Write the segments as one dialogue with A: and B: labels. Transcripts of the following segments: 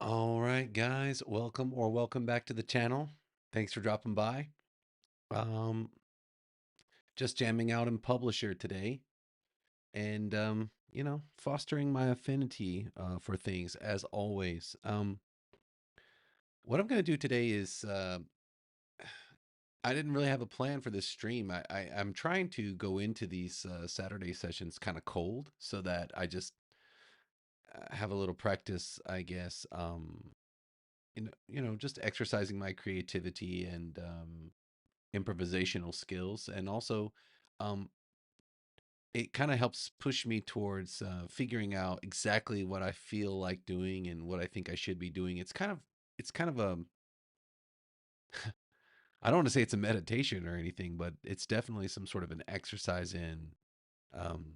A: All right, guys, welcome back to the channel. Thanks for dropping by. Um, just jamming out in Publisher today and fostering my affinity for things as always. What I'm going to do today is I didn't really have a plan for this stream. I'm trying to go into these Saturday sessions kind of cold so that I just have a little practice, I guess. Just exercising my creativity and improvisational skills, and also um, it kind of helps push me towards figuring out exactly what I feel like doing and what I think I should be doing. It's kind of a, I don't want to say it's a meditation or anything, but it's definitely some sort of an exercise in um,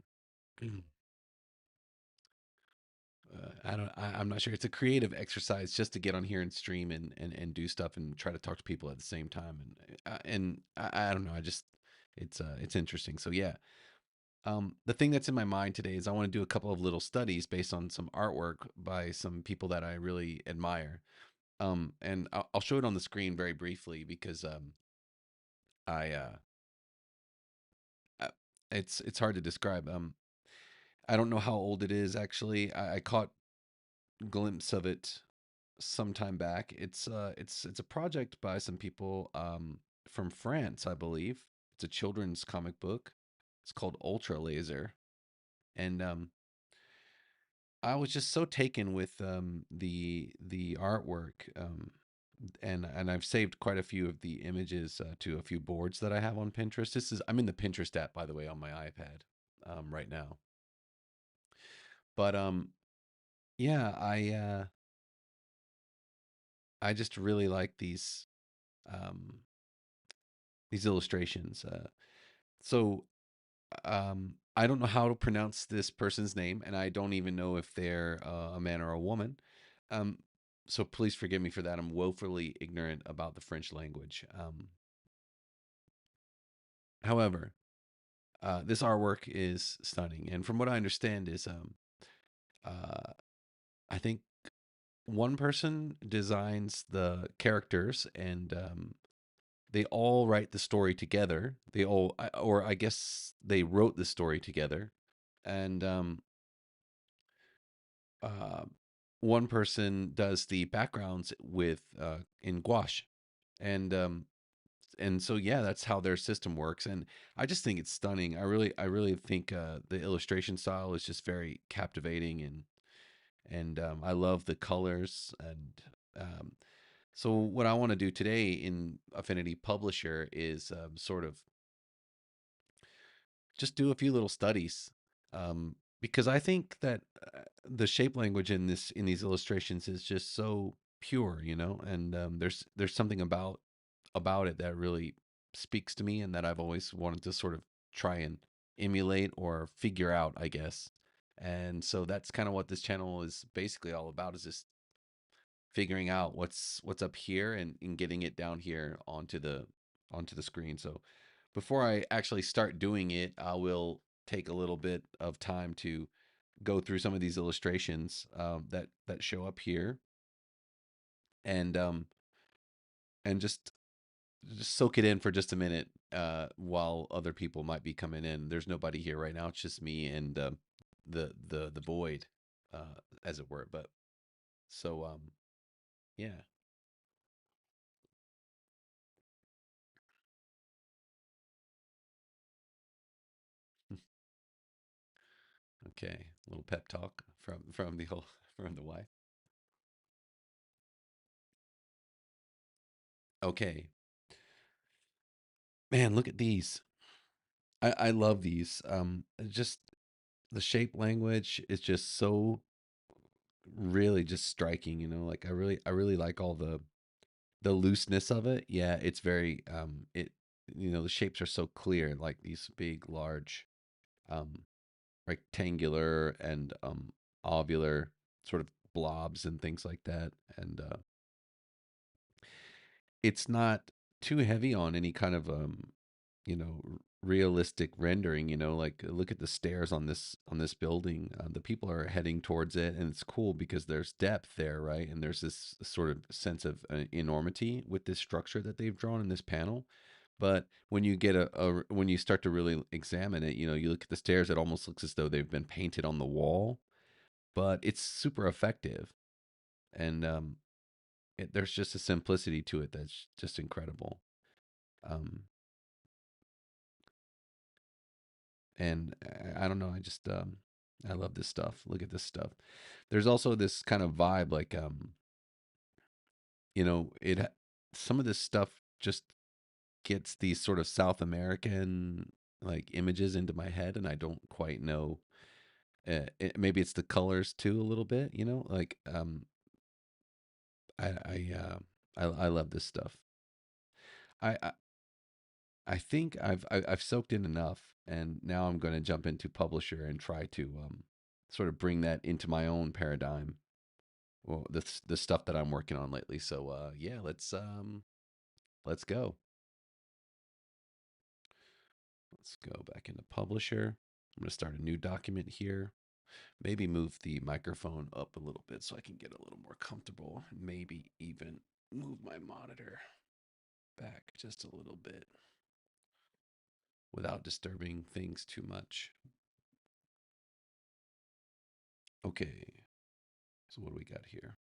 A: I'm not sure. It's a creative exercise just to get on here and stream and do stuff and try to talk to people at the same time. And I don't know. It's interesting. So yeah. The thing that's in my mind today is I want to do a couple of little studies based on some artwork by some people that I really admire. And I'll show it on the screen very briefly because I uh, it's hard to describe. I don't know how old it is actually. I caught a glimpse of it some time back. It's a project by some people from France, I believe. It's a children's comic book. It's called Ultra Laser, and I was just so taken with the artwork, and I've saved quite a few of the images to a few boards that I have on Pinterest. I'm in the Pinterest app, by the way, on my iPad right now. But yeah, I just really like um, these illustrations. So I don't know how to pronounce this person's name, and I don't even know if they're a man or a woman. Um, so please forgive me for that. I'm woefully ignorant about the French language. However, this artwork is stunning, and from what I understand, is uh, I think one person designs the characters, and they all write the story together. Or I guess they wrote the story together, and uh, one person does the backgrounds with in gouache, and so yeah, that's how their system works, and I just think it's stunning. I really think the illustration style is just very captivating, and I love the colors, and um, so what I want to do today in Affinity Publisher is sort of just do a few little studies, because I think that the shape language in these illustrations is just so pure, and there's something about it that really speaks to me, and that I've always wanted to sort of try and emulate or figure out, I guess. And so that's kind of what this channel is basically all about, is just figuring out what's up here, and getting it down here onto the screen. So before I actually start doing it, I will take a little bit of time to go through some of these illustrations that show up here, and just soak it in for just a minute while other people might be coming in. There's nobody here right now. It's just me and the void, as it were. But so yeah. Okay, a little pep talk from the whole from the wife. Okay, man, look at these. I love these. Just the shape language is just so really just striking. Like I really like all the looseness of it. Yeah, it's very it the shapes are so clear, like these big, large, um, rectangular and ovular sort of blobs and things like that. And it's not too heavy on any kind of you know realistic rendering, you know, like look at the stairs on this building. The people are heading towards it, and it's cool because there's depth there, right? And there's this sort of sense of enormity with this structure that they've drawn in this panel. But when you get when you start to really examine it, you know, you look at the stairs, it almost looks as though they've been painted on the wall, but it's super effective. And there's just a simplicity to it that's just incredible. Um, and I don't know, I just I love this stuff. Look at this stuff. There's also this kind of vibe, like you know, some of this stuff just gets these sort of South American like images into my head, and I don't quite know. Maybe it's the colors too, a little bit. You know, like I I I love this stuff. I I think I've soaked in enough, and now I'm going to jump into Publisher and try to sort of bring that into my own paradigm. Well, the stuff that I'm working on lately. So yeah, let's go. Let's go back into Publisher. I'm going to start a new document here. Maybe move the microphone up a little bit so I can get a little more comfortable. Maybe even move my monitor back just a little bit without disturbing things too much. Okay, so what do we got here?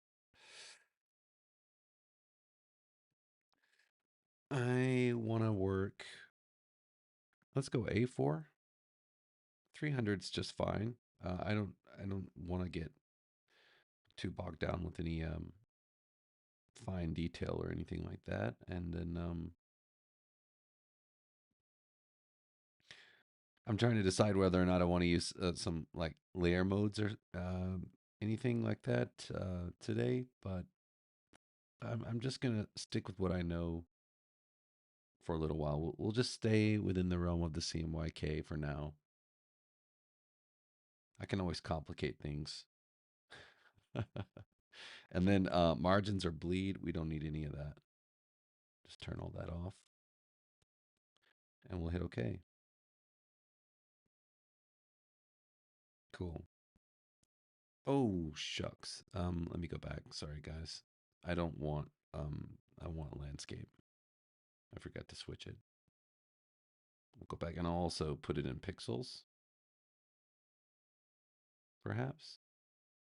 A: I want to work. Let's go A4. 300's just fine. I don't want to get too bogged down with any fine detail or anything like that. And then I'm trying to decide whether or not I want to use some like layer modes or anything like that today. But I'm just gonna stick with what I know for a little while. We'll just stay within the realm of the CMYK for now. I can always complicate things. And then margins or bleed, we don't need any of that. Just turn all that off and we'll hit OK. Cool. Oh, shucks. Let me go back. Sorry, guys. I don't want, I want landscape. I forgot to switch it. We'll go back and I'll also put it in pixels, perhaps.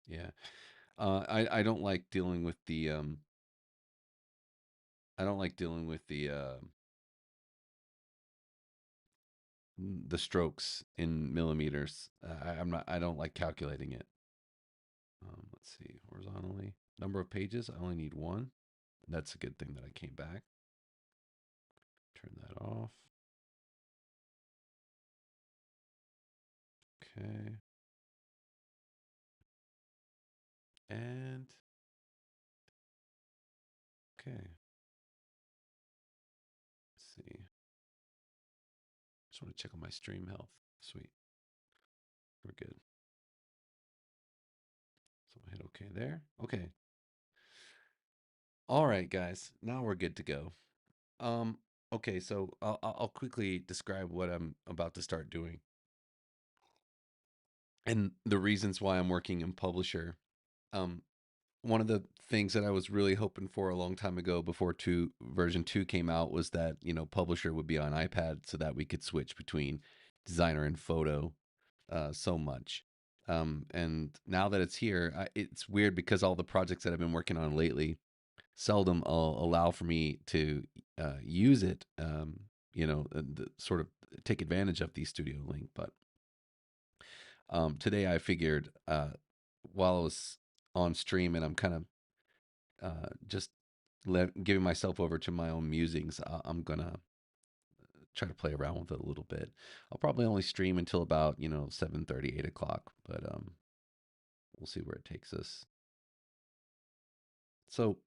A: Yeah. I don't like dealing with I don't like dealing with the strokes in millimeters. I don't like calculating it. Let's see, horizontally. Number of pages, I only need one. That's a good thing that I came back. Turn that off. Okay. And okay. Let's see. Just want to check on my stream health. Sweet. We're good. So I'll hit OK there. Okay. All right, guys. Now we're good to go. Um, okay, so I'll quickly describe what I'm about to start doing and the reasons why I'm working in Publisher. Um, one of the things that I was really hoping for a long time ago before version 2 came out was that, you know, Publisher would be on iPad so that we could switch between designer and photo so much. And now that it's here, it's weird because all the projects that I've been working on lately seldom allow for me to use it, you know, sort of take advantage of the Studio Link. But today I figured while I was on stream and I'm kind of just giving myself over to my own musings, I'm gonna try to play around with it a little bit. I'll probably only stream until about 7:30, 8 o'clock, but we'll see where it takes us. So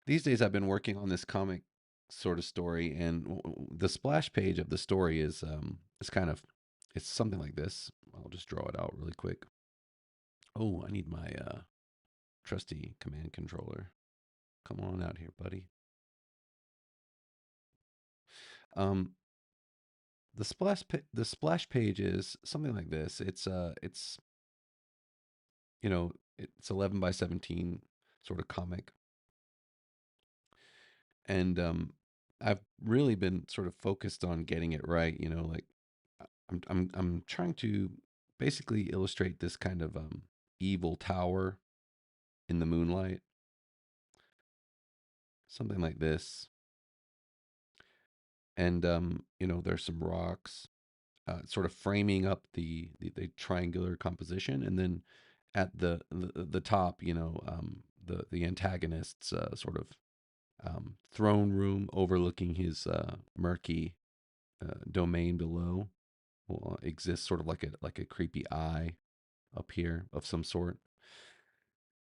A: these days I've been working on this comic sort of story, and the splash page of the story is kind of it's something like this. I'll just draw it out really quick. Oh, I need my trusty command controller. Come on out here, buddy. Um, the splash page is something like this. It's you know it's 11 by 17 sort of comic, and I've really been sort of focused on getting it right. Like I'm trying to basically illustrate this kind of evil tower in the moonlight, something like this. And there's some rocks, sort of framing up the triangular composition, and then at the top, the antagonist's sort of throne room overlooking his murky domain below will exist, sort of like a creepy eye up here of some sort.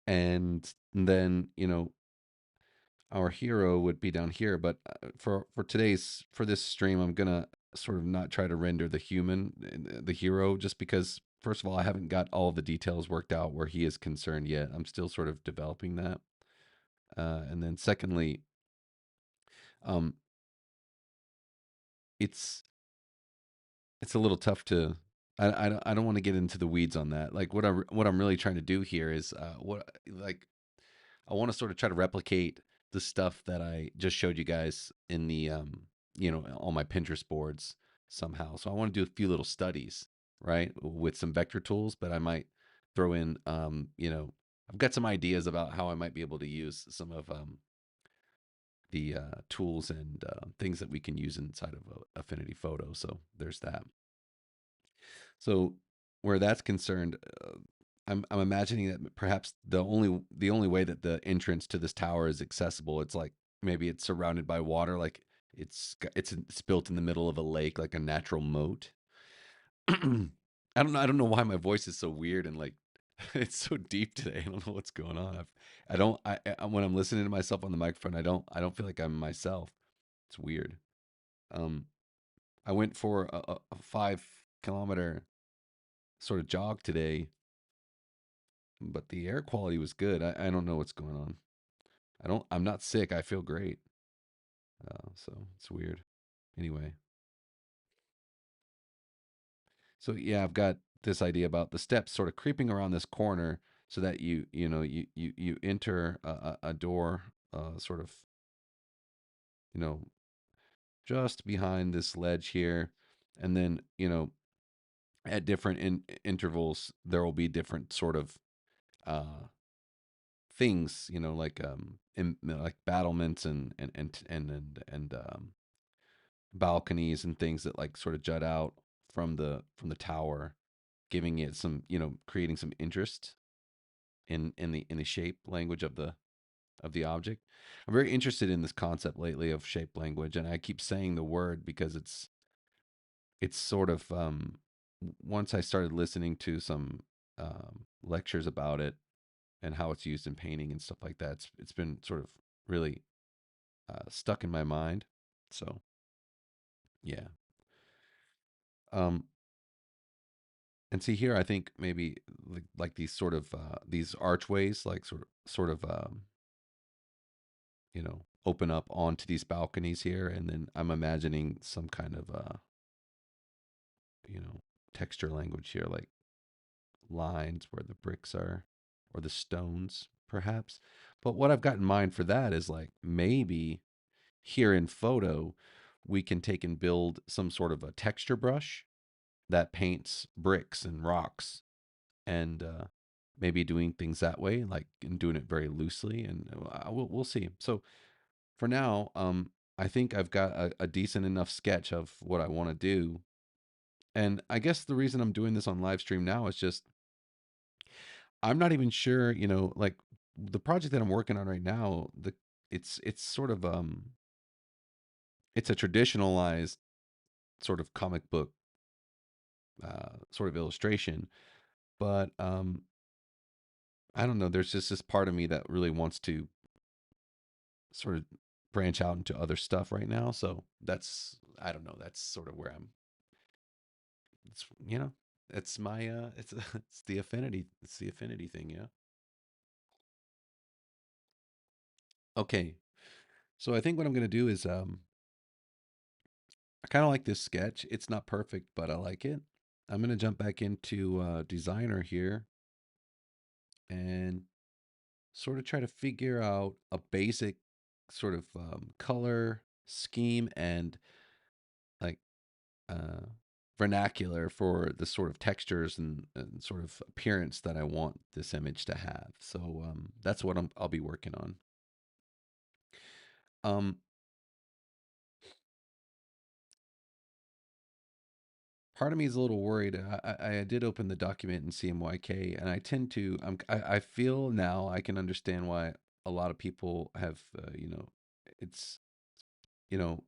A: And then our hero would be down here. But for this stream, I'm gonna sort of not try to render the human, the hero, just because first of all, I haven't got all the details worked out where he is concerned yet. I'm still sort of developing that. And then secondly, um, it's it's a little tough to. I don't want to get into the weeds on that. Like what I'm really trying to do here is what like I want to sort of try to replicate the stuff that I just showed you guys in the on my Pinterest boards somehow. So I want to do a few little studies, right, with some vector tools, but I might throw in I've got some ideas about how I might be able to use some of the tools and things that we can use inside of Affinity Photo. So there's that. So where that's concerned, I'm imagining that perhaps the only way that the entrance to this tower is accessible, it's like maybe it's surrounded by water, like it's built in the middle of a lake, like a natural moat. I don't know why my voice is so weird and like it's so deep today. I don't know what's going on. I don't when I'm listening to myself on the microphone, I don't feel like I'm myself. It's weird. Um, I went for a 5 kilometer sort of jog today, but the air quality was good. I don't know what's going on. I'm not sick. I feel great. So it's weird. Anyway, so yeah, I've got this idea about the steps sort of creeping around this corner so that you enter a door, sort of, you know, just behind this ledge here. And then, at different intervals, there will be different sort of uh, things, like battlements and balconies and things that like sort of jut out from the tower, giving it some, creating some interest in the shape language of the object. I'm very interested in this concept lately of shape language, and I keep saying the word because it's sort of once I started listening to some lectures about it and how it's used in painting and stuff like that, it's been sort of really stuck in my mind. So yeah. Um, and see here, I think maybe like these sort of these archways, like sort of open up onto these balconies here, and then I'm imagining some kind of you know texture language here, like lines where the bricks are, or the stones, perhaps. But what I've got in mind for that is like maybe here in photo, we can take and build some sort of a texture brush that paints bricks and rocks, and maybe doing things that way, like and doing it very loosely, and we'll see. So for now, I think I've got a decent enough sketch of what I want to do, and I guess the reason I'm doing this on live stream now is just I'm not even sure, like the project that I'm working on right now, it's sort of it's a traditionalized sort of comic book sort of illustration, but I don't know. There's just this part of me that really wants to sort of branch out into other stuff right now. So that's I don't know. That's sort of where I'm. It's it's my it's the affinity thing. Yeah. Okay. So I think what I'm gonna do is I kind of like this sketch. It's not perfect, but I like it. I'm gonna jump back into Designer here and sort of try to figure out a basic sort of color scheme and like uh, vernacular for the sort of textures and sort of appearance that I want this image to have. So that's what I'll be working on. Um, Part of me is a little worried. I did open the document in CMYK, and I tend to. I feel now I can understand why a lot of people have. It's you know.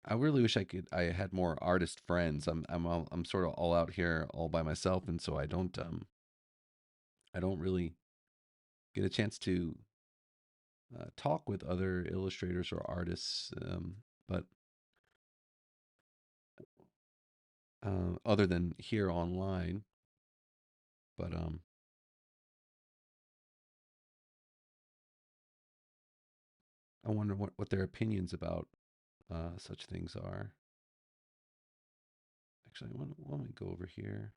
A: I really wish I had more artist friends. I'm sort of all out here all by myself, and so I don't really get a chance to talk with other illustrators or artists. But other than here online, but I wonder what their opinions about such things are. Actually, let me go over here.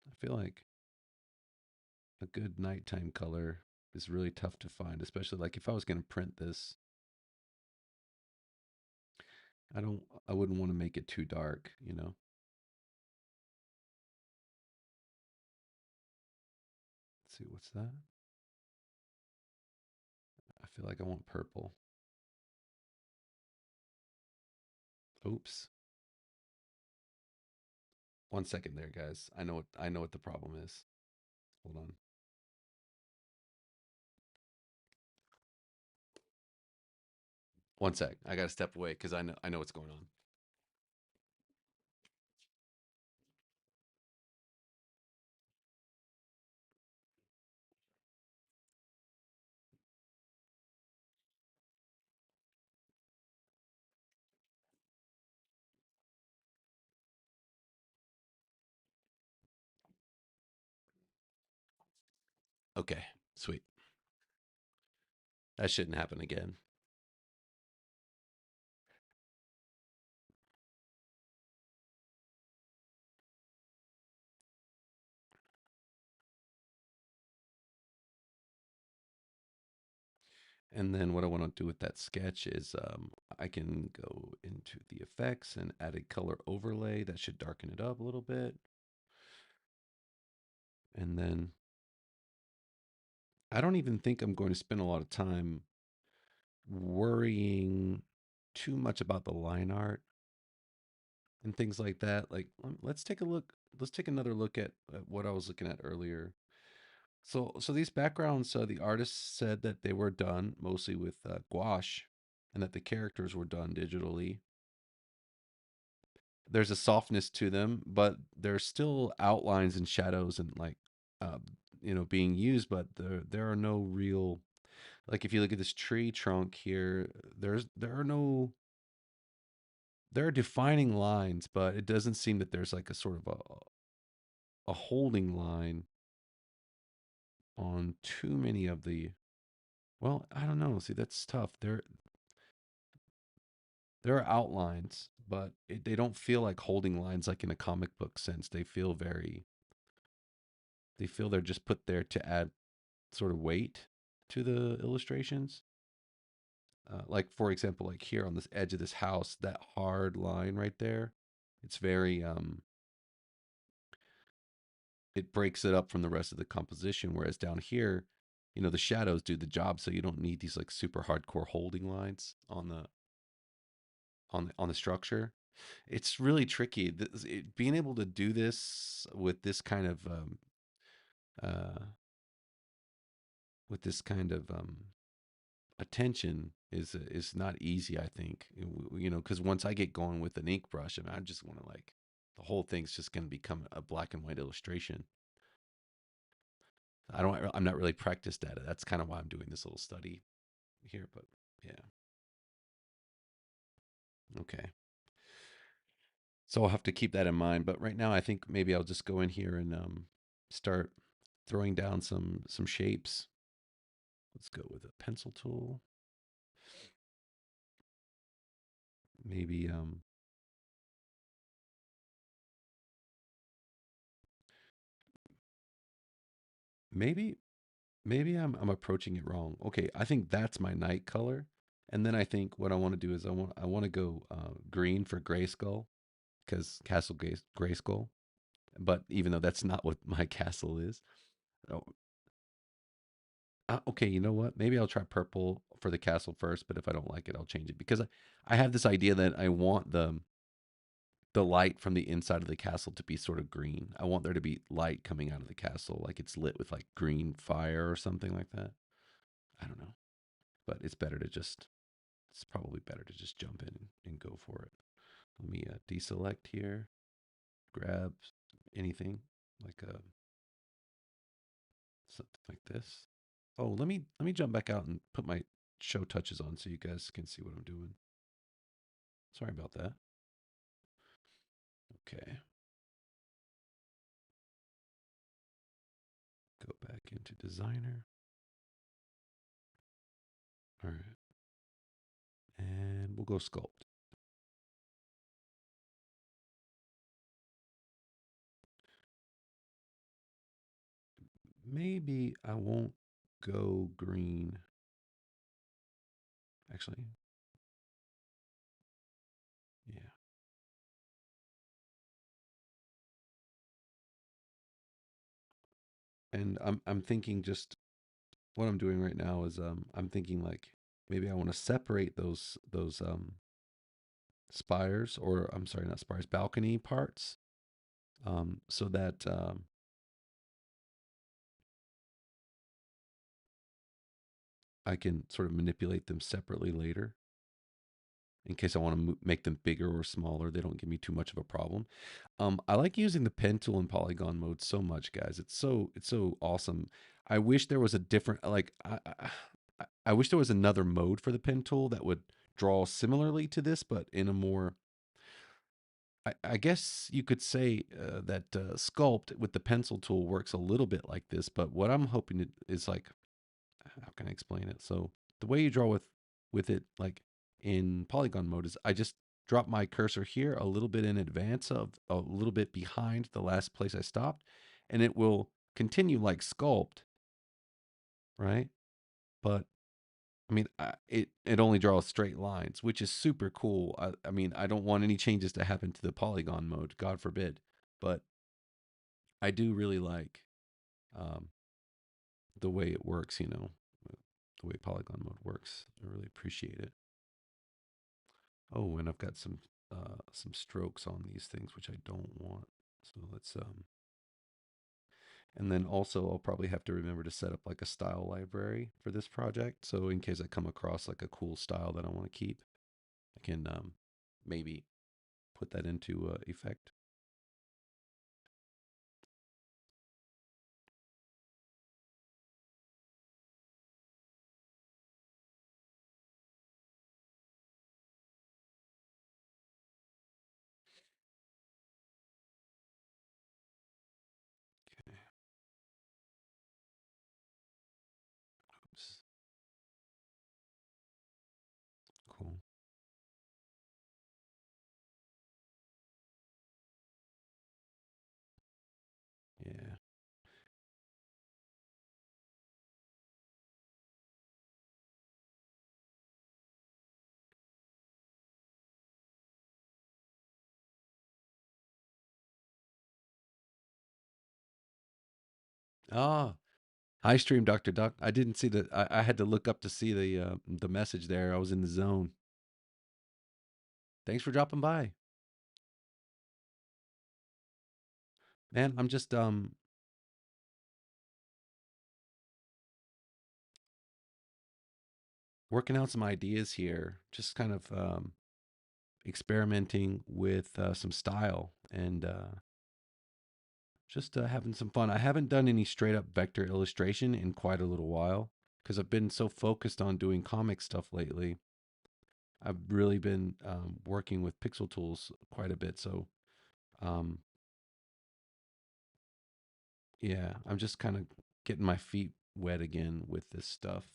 A: I feel like a good nighttime color is really tough to find, especially like if I was going to print this, I wouldn't want to make it too dark. Let's see, what's that? I feel like I want purple. Oops. One second there, guys. I know what the problem is. Hold on. One sec. I got to step away because I know what's going on. Okay, sweet. That shouldn't happen again. And then what I want to do with that sketch is I can go into the effects and add a color overlay that should darken it up a little bit. And then I don't even think I'm going to spend a lot of time worrying too much about the line art and things like that. Like, let's take a look. Let's take another look at what I was looking at earlier. So these backgrounds, the artists said that they were done mostly with gouache, and that the characters were done digitally. There's a softness to them, but there's still outlines and shadows and like, uh, being used. But there are no real, like if you look at this tree trunk here, there are no there are defining lines, but it doesn't seem that there's like a sort of a holding line on too many of the. Well, I don't know. See, that's tough. There are outlines, but they don't feel like holding lines like in a comic book sense. They feel they're just put there to add sort of weight to the illustrations. Like for example, like here on this edge of this house, that hard line right there, it's very it breaks it up from the rest of the composition. Whereas down here, the shadows do the job, so you don't need these like super hardcore holding lines on the structure. It's really tricky. Being able to do this uh, with this kind of attention is not easy. I think because once I get going with an ink brush, I just want to like the whole thing's just going to become a black and white illustration. I'm not really practiced at it. That's kind of why I'm doing this little study here. But yeah, okay. So I'll have to keep that in mind. But right now, I think maybe I'll just go in here and start throwing down some shapes. Let's go with a pencil tool. Maybe maybe maybe I'm approaching it wrong. Okay, I think that's my night color. And then I think what I want to do is I want to go green for Grayskull because Grayskull. But even though that's not what my castle is, oh, okay, you know what? Maybe I'll try purple for the castle first. But if I don't like it, I'll change it because I have this idea that I want the light from the inside of the castle to be sort of green. I want there to be light coming out of the castle, like it's lit with like green fire or something like that. I don't know, but it's probably better to just jump in and go for it. Let me deselect here, grab anything like something like this. Oh, let me jump back out and put my show touches on so you guys can see what I'm doing. Sorry about that. Okay, go back into designer. All right, and we'll go sculpt. Maybe I won't go green. Actually, yeah. And I'm thinking just what I'm doing right now is I'm thinking like maybe I want to separate those spires, or I'm sorry, not spires, balcony parts, so that I can sort of manipulate them separately later in case I want to make them bigger or smaller. They don't give me too much of a problem. I like using the pen tool in polygon mode so much, guys. It's so awesome. I wish there was a different I wish there was another mode for the pen tool that would draw similarly to this, but in a more I guess you could say that sculpt with the pencil tool works a little bit like this, but what I'm hoping is like, how can I explain it? So the way you draw with it, like in polygon mode, is I just drop my cursor here a little bit in advance of a little bit behind the last place I stopped, and it will continue like sculpt, right? But I mean, it only draws straight lines, which is super cool. I mean, I don't want any changes to happen to the polygon mode, God forbid. But I do really like um, the way it works. The way polygon mode works. I really appreciate it. Oh, and I've got some strokes on these things, which I don't want. So let's and then also I'll probably have to remember to set up like a style library for this project. So in case I come across like a cool style that I want to keep, I can maybe put that into effect. Okay. Oops. Cool. Yeah. Ah, hi stream Dr. Duck. I didn't see I had to look up to see the message there. I was in the zone. Thanks for dropping by. Man, I'm just working out some ideas here. Just kind of experimenting with some style and just having some fun. I haven't done any straight up vector illustration in quite a little while because I've been so focused on doing comic stuff lately. I've really been working with pixel tools quite a bit. So, um, Yeah, I'm just kind of getting my feet wet again with this stuff.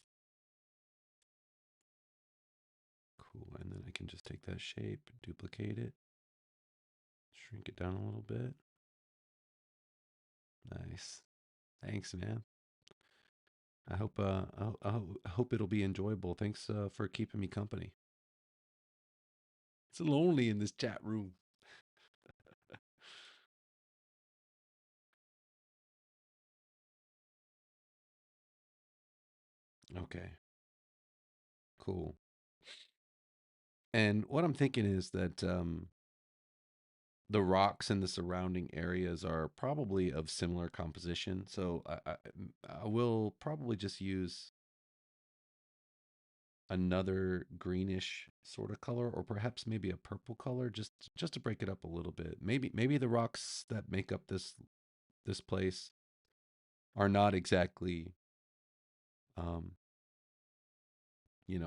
A: Cool. And then I can just take that shape, duplicate it, shrink it down a little bit. Nice. Thanks, man. I hope it'll be enjoyable. Thanks for keeping me company. It's lonely in this chat room. Okay, cool. And what I'm thinking is that the rocks in the surrounding areas are probably of similar composition. So I will probably just use another greenish sort of color, or perhaps maybe a purple color, just to break it up a little bit. Maybe the rocks that make up this place are not exactly, um,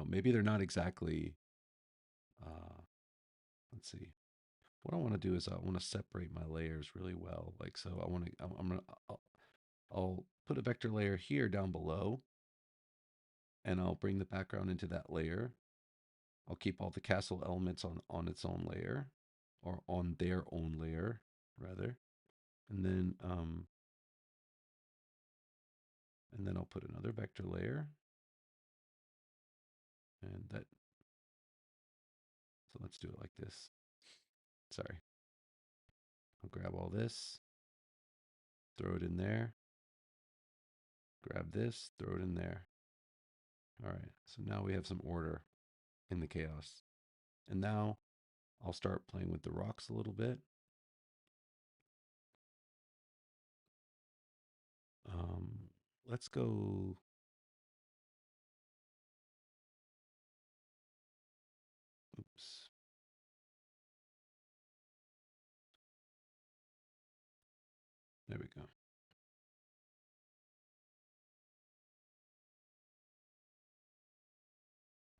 A: maybe they're not exactly. Uh, let's see. What I want to do is I want to separate my layers really well. Like so, I want to. I'm gonna. I'll put a vector layer here down below, and I'll bring the background into that layer. I'll keep all the castle elements on its own layer, or on their own layer, rather. And then I'll put another vector layer, and that. So let's do it like this. Sorry. I'll grab all this, throw it in there. Grab this, throw it in there. All right. So now we have some order in the chaos. And now I'll start playing with the rocks a little bit. Um, let's go. Oops. There we go.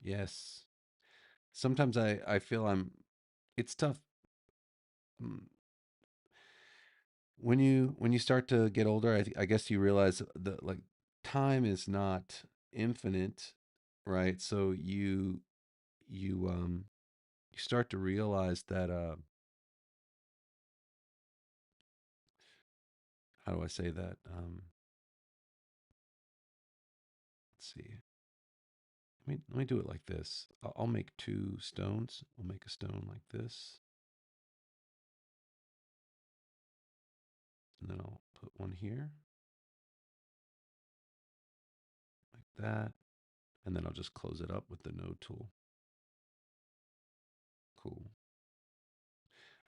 A: Yes. Sometimes I feel it's tough. Mm, when you start to get older, I guess you realize that like time is not infinite, right? So you you start to realize that how do I say that? Let's see. Let me do it like this. I'll make two stones. We'll make a stone like this, and then I'll put one here like that, and then I'll just close it up with the node tool. Cool.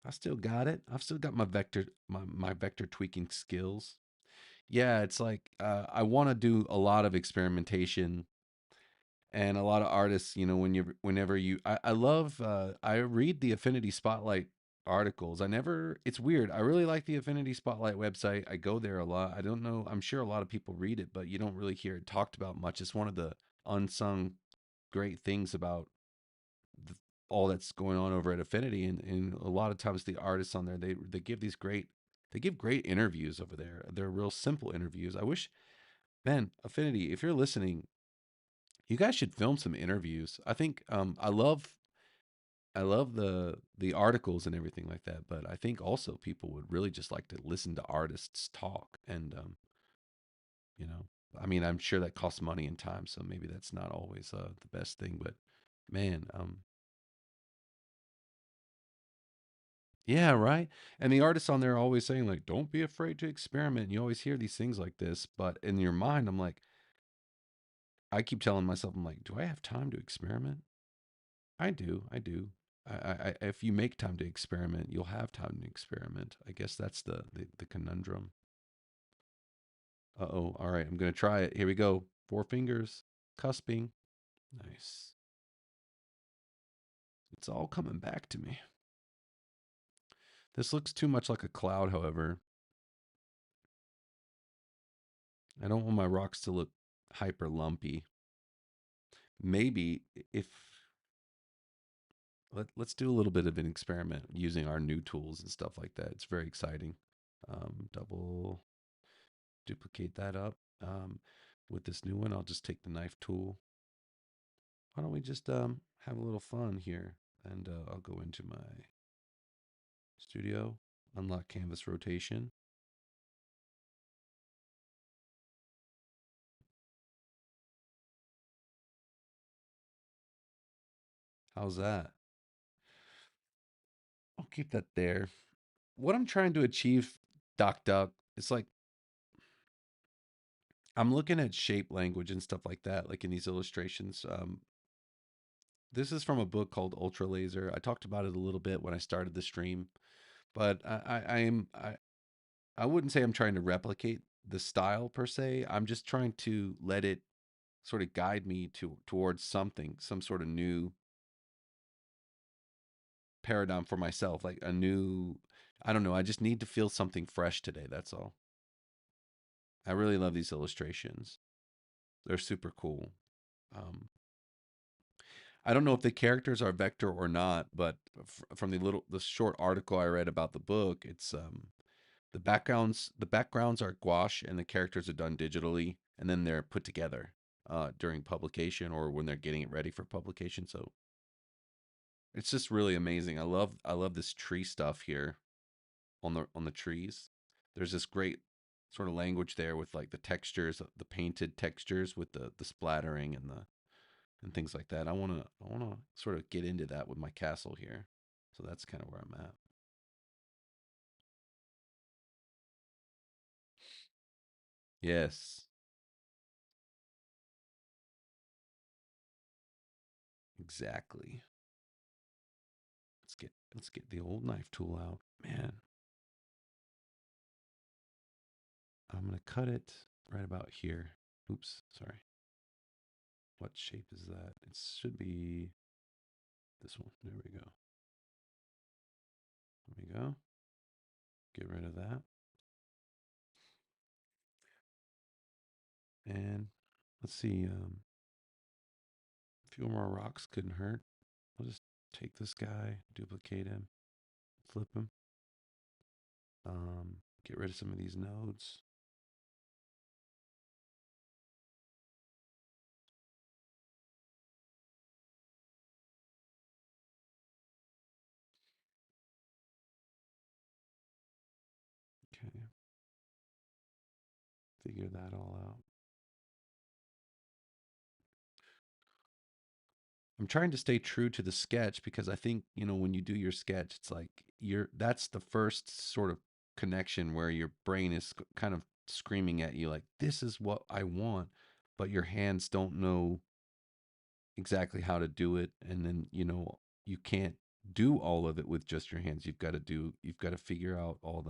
A: I still got it. I've still got my vector tweaking skills. Yeah, it's like I want to do a lot of experimentation, and a lot of artists, whenever I love I read the Affinity Spotlight articles. It's weird, I really like the Affinity Spotlight website. I go there a lot. I don't know, I'm sure a lot of people read it, but you don't really hear it talked about much. It's one of the unsung great things about the, all that's going on over at Affinity, and a lot of times the artists on there, they give these great, they give great interviews over there. They're real simple interviews. I wish, man, Affinity, if you're listening, you guys should film some interviews. I think I love the articles and everything like that, but I think also people would really just like to listen to artists talk, and you know, I mean, I'm sure that costs money and time, so maybe that's not always the best thing, but man, yeah, right. And the artists on there are always saying like, "Don't be afraid to experiment." You always hear these things like this, but in your mind, I'm like, I keep telling myself, I'm like, do I have time to experiment? I do. I do. If you make time to experiment, you'll have time to experiment. I guess that's the conundrum. Uh-oh. All right, I'm gonna try it. Here we go. Four fingers, cusping. Nice. It's all coming back to me. This looks too much like a cloud, however. I don't want my rocks to look hyper lumpy. Maybe if let's do a little bit of an experiment using our new tools and stuff like that. It's very exciting. Double. duplicate that up. With this new one, I'll just take the knife tool. Why don't we just have a little fun here? And I'll go into my studio, unlock canvas rotation. How's that? I'll keep that there. What I'm trying to achieve, Doc Duck, it's like I'm looking at shape language and stuff like that, like in these illustrations. This is from a book called Ultra Laser. I talked about it a little bit when I started the stream, but I wouldn't say I'm trying to replicate the style per se. I'm just trying to let it sort of guide me towards something, some sort of new paradigm for myself, like a new, I don't know, I just need to feel something fresh today, that's all. I really love these illustrations. They're super cool. Um, I don't know if the characters are vector or not, but from the short article I read about the book, it's the backgrounds are gouache and the characters are done digitally and then they're put together during publication or when they're getting it ready for publication. So it's just really amazing. I love this tree stuff here on the trees. There's this great sort of language there with like the textures, the painted textures with the splattering and things like that. I wanna sort of get into that with my castle here. So that's kind of where I'm at. Yes, exactly. Let's get the old knife tool out. Man, I'm gonna cut it right about here. Oops, sorry. What shape is that? It should be this one. There we go. There we go. Get rid of that. And let's see. A few more rocks couldn't hurt. I'll just take this guy, duplicate him, flip him. Get rid of some of these nodes. Okay, figure that all out. I'm trying to stay true to the sketch because I think, when you do your sketch, it's like that's the first sort of connection where your brain is kind of screaming at you like this is what I want, but your hands don't know exactly how to do it and then, you can't do all of it with just your hands. You've got to figure out all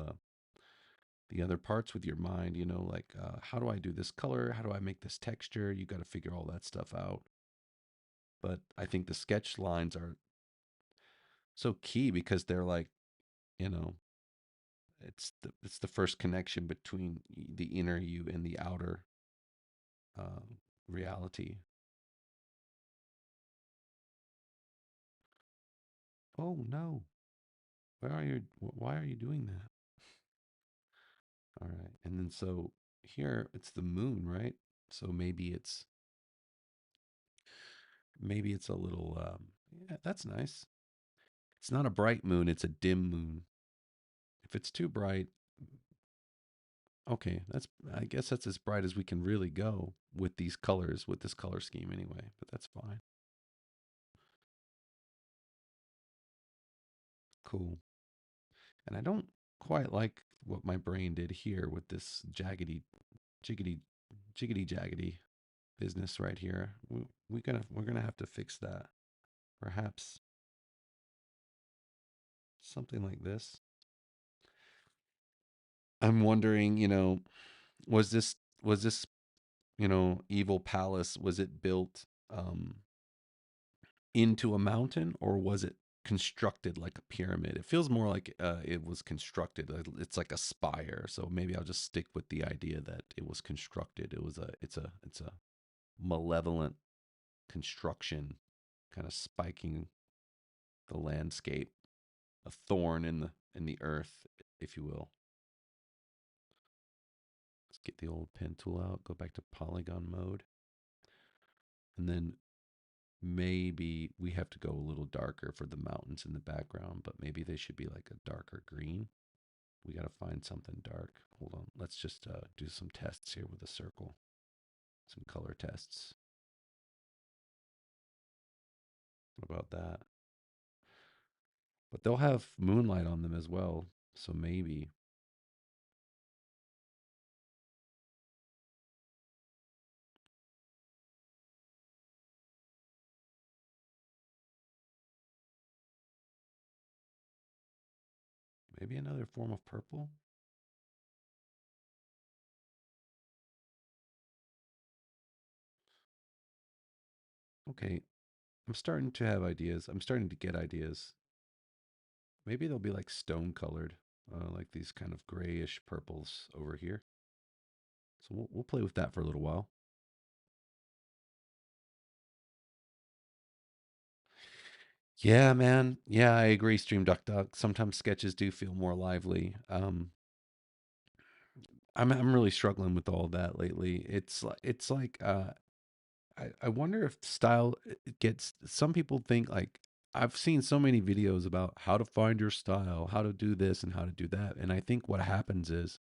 A: the other parts with your mind, like how do I do this color? How do I make this texture? You got to figure all that stuff out. But I think the sketch lines are so key because they're like, you know, it's the first connection between the inner you and the outer uh, reality. Oh no, where are you? Why are you doing that? All right, and then so here it's the moon, right? So maybe it's a little. Yeah, that's nice. It's not a bright moon; it's a dim moon. If it's too bright, okay, I guess that's as bright as we can really go with these colors, with this color scheme anyway, but that's fine. Cool. And I don't quite like what my brain did here with this jaggedy, jiggity, jiggity jaggedy business right here. We're gonna have to fix that. Perhaps something like this. I'm wondering, was this evil palace, was it built into a mountain or was it constructed like a pyramid? It feels more like it was constructed. It's like a spire. So maybe I'll just stick with the idea that it was constructed. It's a malevolent construction, kind of spiking the landscape, a thorn in the earth, if you will. Get the old pen tool out, go back to polygon mode, and then maybe we have to go a little darker for the mountains in the background, but maybe they should be like a darker green. We got to find something dark. Hold on. Let's just do some tests here with a circle, some color tests. What about that? But they'll have moonlight on them as well. So maybe another form of purple. Okay, I'm starting to have ideas. I'm starting to get ideas. Maybe they'll be like stone colored, like these kind of grayish purples over here. So we'll play with that for a little while. Yeah, man. Yeah, I agree. Stream Duck Duck. Sometimes sketches do feel more lively. I'm really struggling with all that lately. It's like I wonder if style gets. Some people think like I've seen so many videos about how to find your style, how to do this and how to do that, and I think what happens is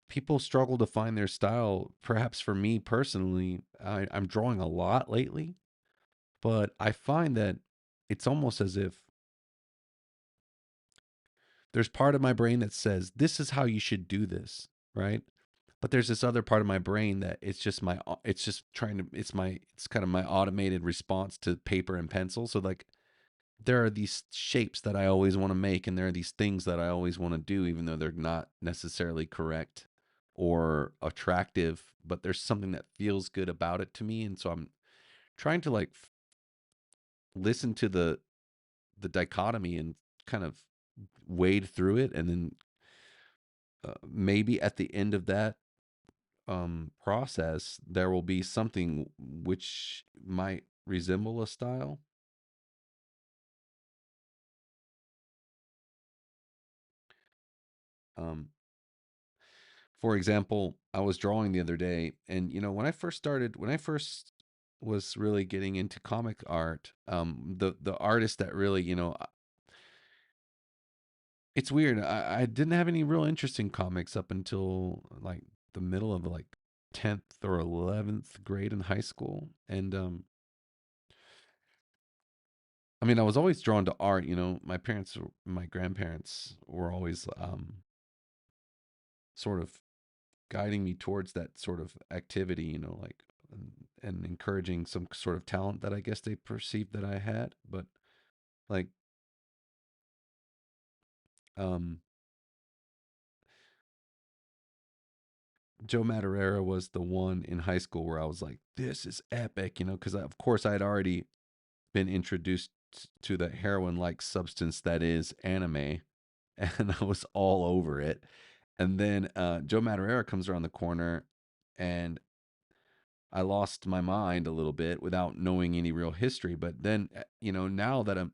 A: people struggle to find their style. Perhaps for me personally, I'm drawing a lot lately, but I find that it's almost as if there's part of my brain that says this is how you should do this, right? But there's this other part of my brain that it's just trying to it's kind of my automated response to paper and pencil. So like there are these shapes that I always want to make and there are these things that I always want to do even though they're not necessarily correct or attractive, but there's something that feels good about it to me, and so I'm trying to like listen to the dichotomy and kind of wade through it, and then maybe at the end of that process there will be something which might resemble a style. um, for example, I was drawing the other day, and when I first was really getting into comic art, the artist that really, it's weird. I didn't have any real interest in comics up until like the middle of like 10th or 11th grade in high school. And I mean, I was always drawn to art. My grandparents were always sort of guiding me towards that sort of activity, like and encouraging some sort of talent that I guess they perceived that I had. But like, um, Joe Madureira was the one in high school where I was like, this is epic, because of course I had already been introduced to the heroin like substance that is anime, and I was all over it. And then Joe Madureira comes around the corner, and I lost my mind a little bit without knowing any real history. But then, now that I'm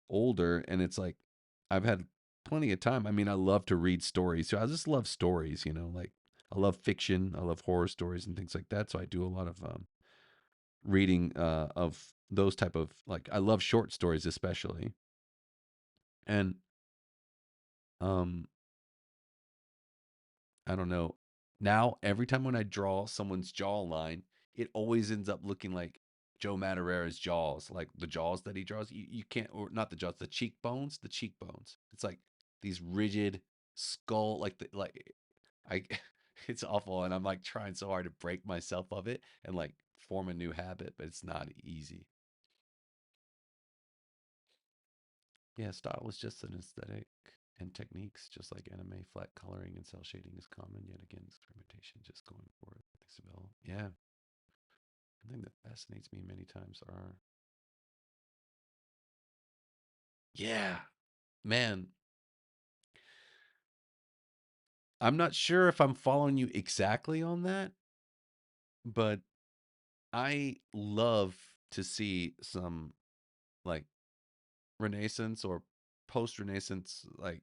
A: older and it's like I've had plenty of time. I mean, I love to read stories. So I just love stories, like I love fiction, I love horror stories and things like that. So I do a lot of reading of those type of like I love short stories especially. And um I don't know. Now every time when I draw someone's jawline, it always ends up looking like Joe Madureira's jaws, like the jaws that he draws. You can't, or not the jaws, the cheekbones, the cheekbones. It's like these rigid skull, I, it's awful, and I'm like trying so hard to break myself of it and like form a new habit, but it's not easy. Yeah, style is just an aesthetic and techniques, just like anime, flat coloring and cell shading is common. Yet again, experimentation, just going for it. Isabel. Yeah, one thing that fascinates me many times are, yeah, man, I'm not sure if I'm following you exactly on that, but I love to see some like Renaissance or post Renaissance, like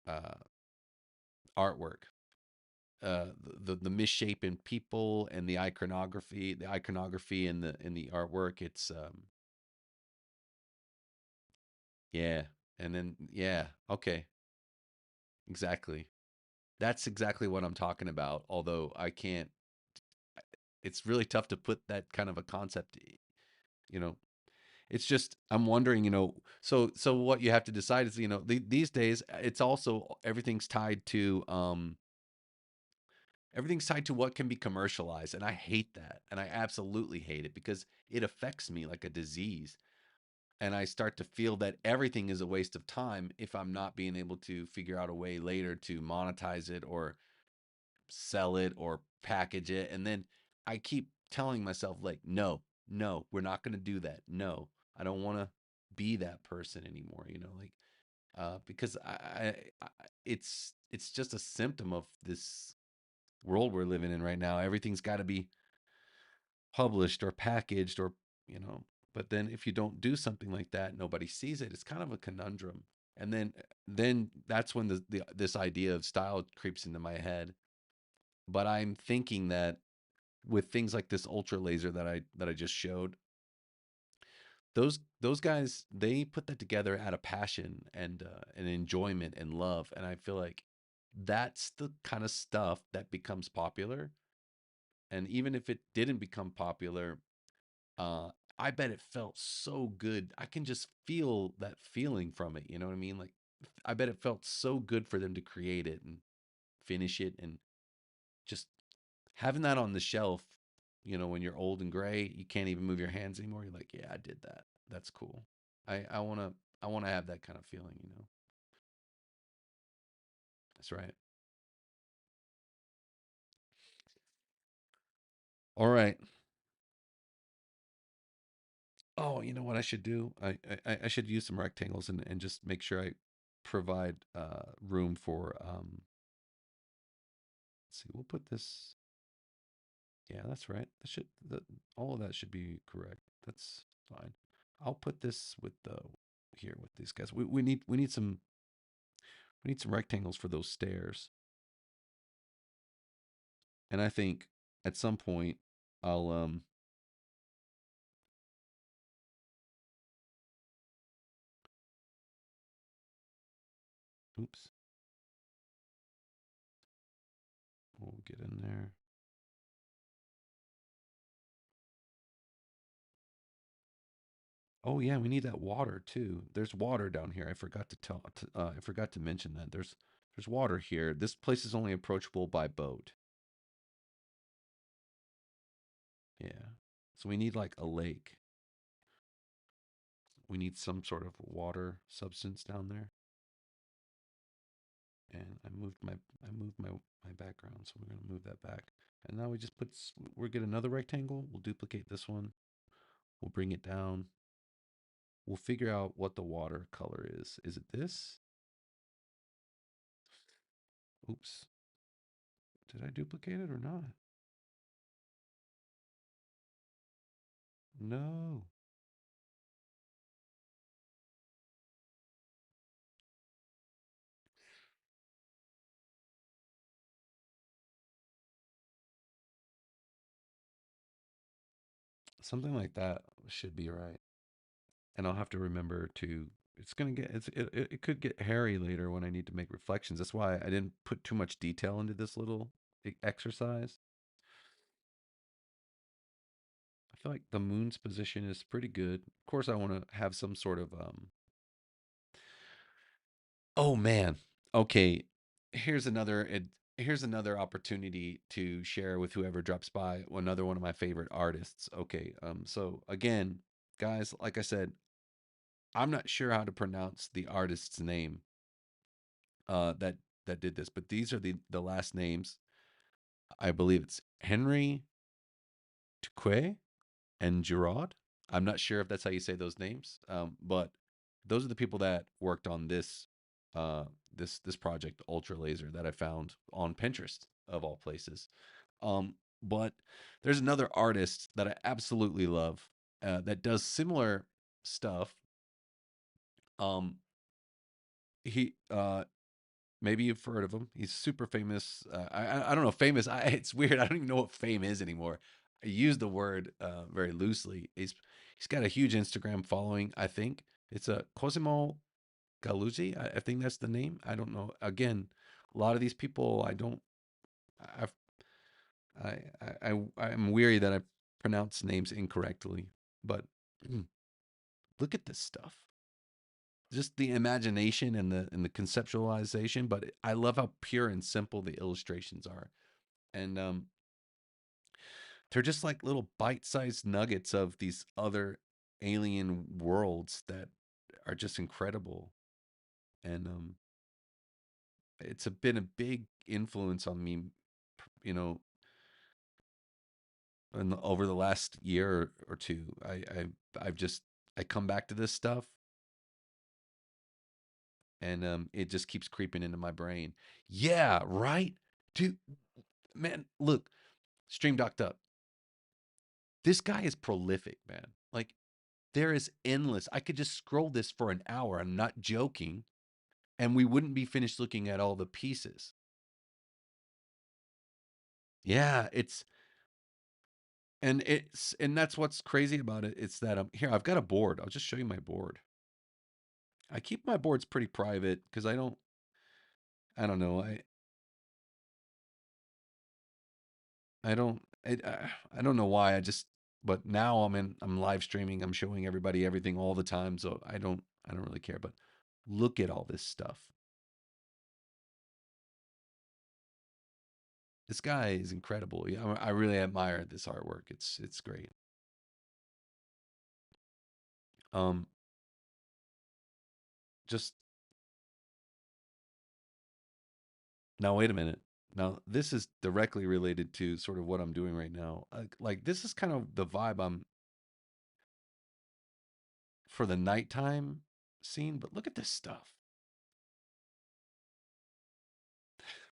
A: uh artwork. The misshapen people and the iconography in the artwork. It's yeah, and then yeah, okay, exactly. That's exactly what I'm talking about. Although I can't, it's really tough to put that kind of a concept. You know, it's just I'm wondering. So what you have to decide is these days it's also everything's tied to what can be commercialized, and I hate that, and I absolutely hate it because it affects me like a disease, and I start to feel that everything is a waste of time if I'm not being able to figure out a way later to monetize it or sell it or package it. And then I keep telling myself, like, no, no, we're not going to do that. No, I don't want to be that person anymore, like, because it's just a symptom of this world we're living in right now. Everything's got to be published or packaged or, you know, but then if you don't do something like that, nobody sees it. It's kind of a conundrum. And then that's when this idea of style creeps into my head. But I'm thinking that with things like this ultra laser that I just showed, those guys, they put that together out of passion and enjoyment and love, and I feel like that's the kind of stuff that becomes popular. And even if it didn't become popular, uh, I bet it felt so good. I can just feel that feeling from it. You know what I mean? Like, I bet it felt so good for them to create it and finish it, and just having that on the shelf. When you're old and gray, you can't even move your hands anymore. You're like, yeah, I did that. That's cool. I wanna have that kind of feeling. That's right. All right. Oh, you know what I should do? I should use some rectangles and just make sure I provide room for let's see, we'll put this. Yeah, that's right. All of that should be correct. That's fine. I'll put this with the here with these guys. We need some rectangles for those stairs. And I think at some point I'll oops, we'll get in there. Oh yeah, we need that water too. There's water down here. I forgot to mention that. There's water here. This place is only approachable by boat. Yeah. So we need like a lake. We need some sort of water substance down there. And I moved my background, so we're gonna move that back. And now we'll get another rectangle. We'll duplicate this one. We'll bring it down. We'll figure out what the water color is. Is it this? Oops. Did I duplicate it or not? No. Something like that should be right. And I'll have to remember to it's gonna get it could get hairy later when I need to make reflections. That's why I didn't put too much detail into this little exercise. I feel like the moon's position is pretty good. Of course, I want to have some sort of oh man. Okay. Here's another here's another opportunity to share with whoever drops by another one of my favorite artists. Okay. So again, guys, like I said, I'm not sure how to pronounce the artist's name that did this, but these are the last names. I believe it's Henry Tuque and Girard. I'm not sure if that's how you say those names, but those are the people that worked on this project Ultra Laser that I found on Pinterest of all places. But there's another artist that I absolutely love that does similar stuff. Um, he Maybe you've heard of him. He's super famous. I don't know famous. It's weird. I don't even know what fame is anymore. I use the word very loosely. He's got a huge Instagram following. I think it's a Cosimo Galuzzi. I think that's the name. I don't know. Again, a lot of these people I don't. I've, I'm weary that I pronounce names incorrectly. But look at this stuff. Just the imagination and the conceptualization, but I love how pure and simple the illustrations are. And they're just like little bite-sized nuggets of these other alien worlds that are just incredible. And been a big influence on me, you know, over the last year or two. I've just I come back to this stuff, and it just keeps creeping into my brain. Yeah, right, dude. Man, look, Stream Docked Up. This guy is prolific, man. Like there is endless. I could just scroll this for an hour. I'm not joking, and we wouldn't be finished looking at all the pieces. Yeah, and that's what's crazy about it. It's that here I've got a board. I'll just show you my board. I keep my boards pretty private because I don't know. I don't know why. But now I'm live streaming. I'm showing everybody everything all the time, so I don't really care. But look at all this stuff. This guy is incredible. Yeah, I really admire this artwork. It's great. Um, just now, wait a minute. Now, this is directly related to sort of what I'm doing right now. Like this is kind of the vibe I'm for the nighttime scene. But look at this stuff.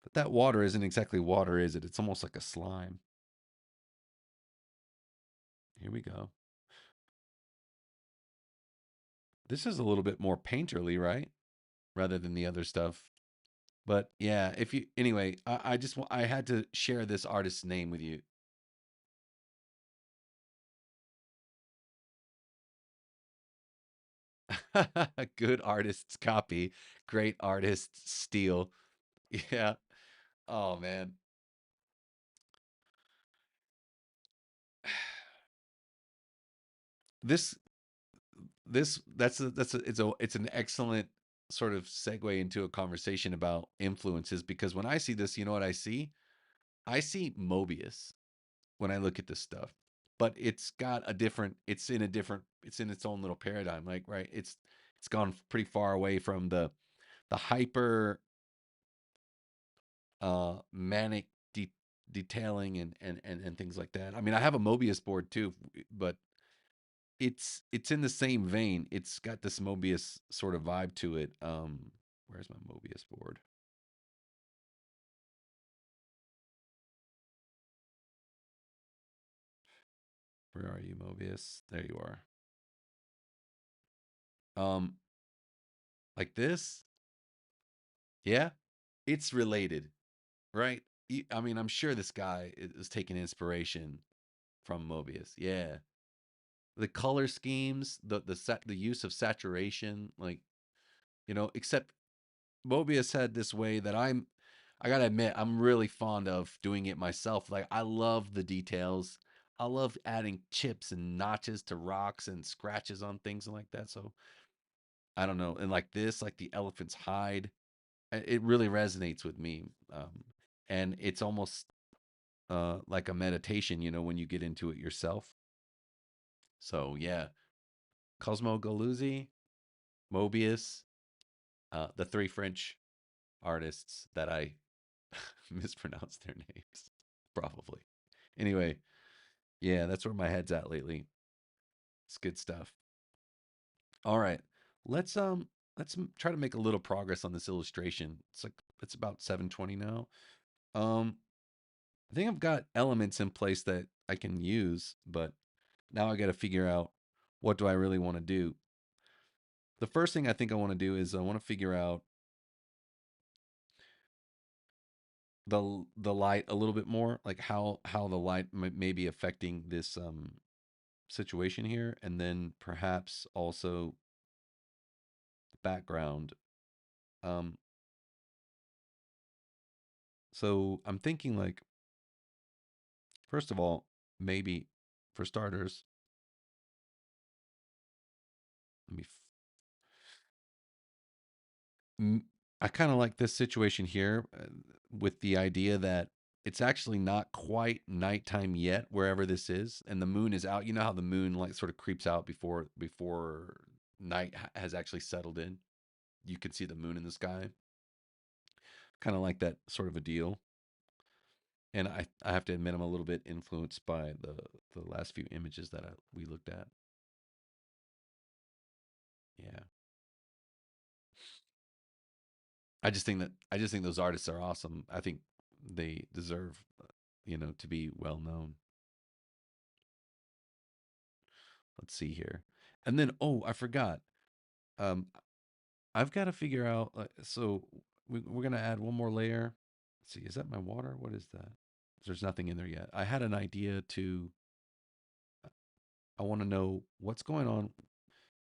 A: But that water isn't exactly water, is it? It's almost like a slime. Here we go. This is a little bit more painterly, right? Rather than the other stuff. But yeah, if you anyway, I had to share this artist's name with you. Good artists copy, great artists steal. Yeah. Oh man. This it's an excellent sort of segue into a conversation about influences because when I see this, you know what I see? I see Mobius when I look at this stuff. But it's in its own little paradigm, like right? It's gone pretty far away from the hyper manic detailing and things like that. I mean, I have a Mobius board too, but it's in the same vein. It's got this Mobius sort of vibe to it. Where's my Mobius board? Where are you, Mobius? There you are. Um, like this? Yeah, it's related, right? I mean, I'm sure this guy is taking inspiration from Mobius. Yeah, the color schemes, the use of saturation, like except Mobius had this way that I gotta admit I'm really fond of doing it myself. Like I love the details. I love adding chips and notches to rocks and scratches on things and like that. So I don't know, and like this, like the elephant's hide, it really resonates with me. And it's almost like a meditation, when you get into it yourself. So yeah, Cosmo Galuzzi, Mobius, the three French artists that I mispronounced their names, probably. Anyway, yeah, that's where my head's at lately. It's good stuff. All right, let's try to make a little progress on this illustration. It's about 7:20 now. Um, I think I've got elements in place that I can use, but now I got to figure out what do I really want to do. The first thing I think I want to do is I want to figure out the light a little bit more, like how the light may be affecting this situation here, and then perhaps also background. Um, so I'm thinking like, first of all, maybe for starters, let me. I kind of like this situation here with the idea that it's actually not quite nighttime yet wherever this is, and the moon is out. You know how the moon like sort of creeps out before night has actually settled in. You can see the moon in the sky, kind of like that sort of a deal. And I have to admit I'm a little bit influenced by the last few images that we looked at. Yeah, I just think those artists are awesome. I think they deserve, to be well known. Let's see here. And then, oh, I forgot. Um, I've got to figure out. So we're gonna add one more layer. Let's see. Is that my water? What is that? There's nothing in there yet. I had an idea to. I want to know what's going on.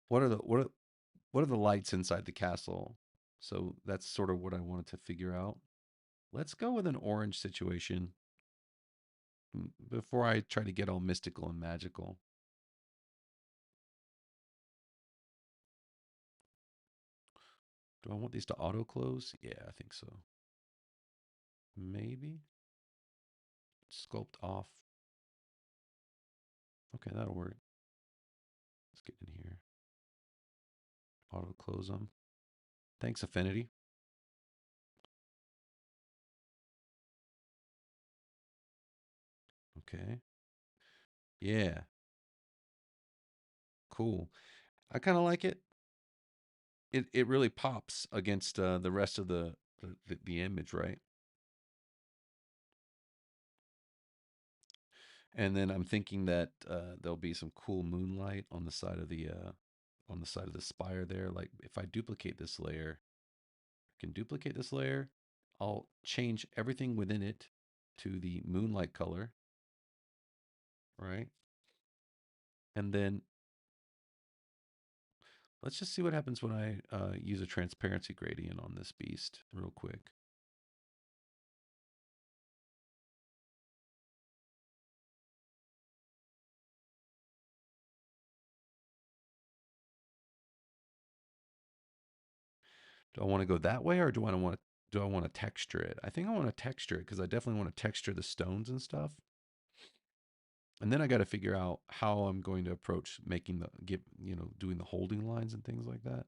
A: What are the lights inside the castle? So that's sort of what I wanted to figure out. Let's go with an orange situation before I try to get all mystical and magical. Do I want these to auto close? Yeah, I think so. Maybe sculpt off. Okay, that'll work. Let's get in here. Auto close them. Thanks, Affinity. Okay. Yeah. Cool. I kind of like it. It really pops against the rest of the image, right? And then I'm thinking that there'll be some cool moonlight on the side of the spire there. Like if I duplicate this layer, I can duplicate this layer. I'll change everything within it to the moonlight color, right? And then let's just see what happens when I use a transparency gradient on this beast real quick. Do I want to go that way, or do I want to texture it? I think I want to texture it because I definitely want to texture the stones and stuff. And then I got to figure out how I'm going to approach making doing the holding lines and things like that.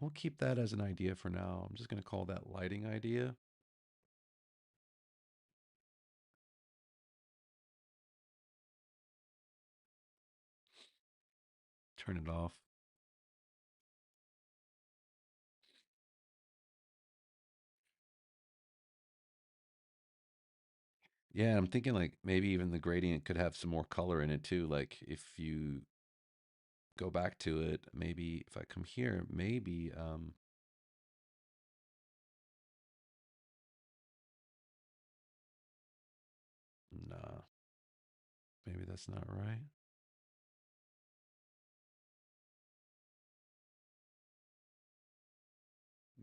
A: We'll keep that as an idea for now. I'm just going to call that lighting idea. Turn it off. Yeah, I'm thinking like maybe even the gradient could have some more color in it too. Like if you go back to it, maybe if I come here, maybe nah, maybe that's not right.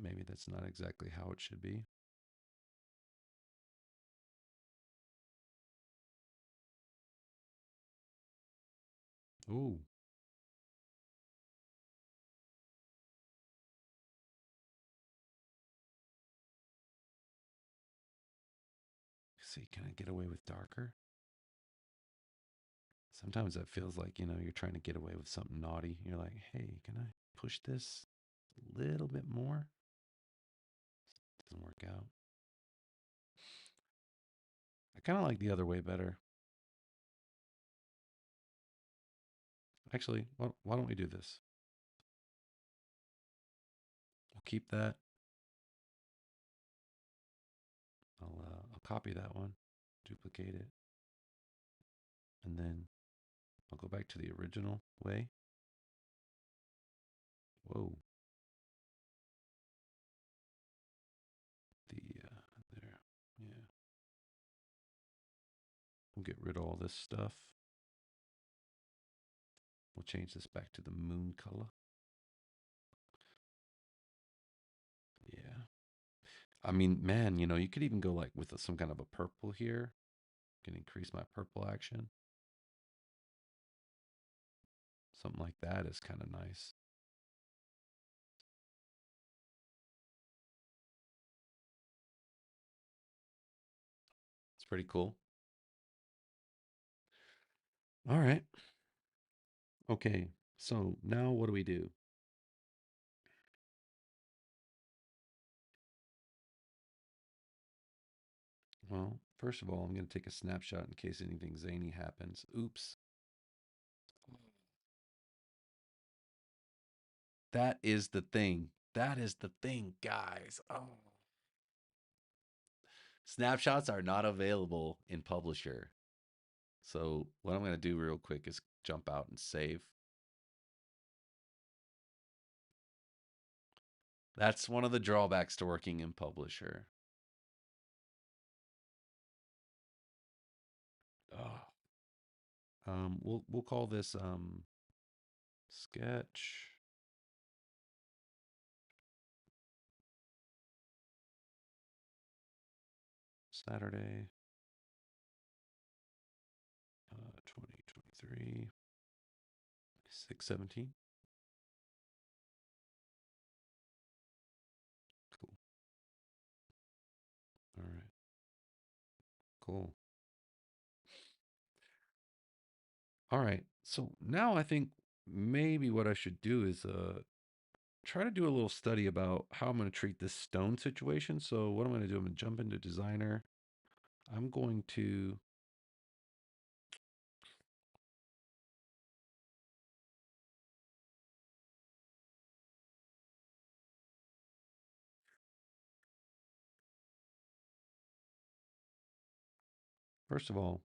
A: Maybe that's not exactly how it should be. Ooh, see, can I get away with darker? Sometimes that feels like, you're trying to get away with something naughty. You're like, hey, can I push this a little bit more? Doesn't work out. I kind of like the other way better. Actually, why don't we do this? We'll keep that. I'll copy that one, duplicate it, and then I'll go back to the original way. Whoa. The there. Yeah. We'll get rid of all this stuff. We'll change this back to the moon color. Yeah. I mean, man, you could even go like with some kind of a purple here. Can increase my purple action. Something like that is kind of nice. It's pretty cool. All right. Okay. So now what do we do? Well, first of all, I'm going to take a snapshot in case anything zany happens. Oops. That is the thing. That is the thing, guys. Oh. Snapshots are not available in Publisher. So what I'm going to do real quick is jump out and save. That's one of the drawbacks to working in Publisher. Oh. We'll call this sketch Saturday 2023 6/17. Cool. All right. Cool. All right. So now I think maybe what I should do is try to do a little study about how I'm going to treat this stone situation. So what I'm going to do, I'm going to jump into designer. I'm going to first of all,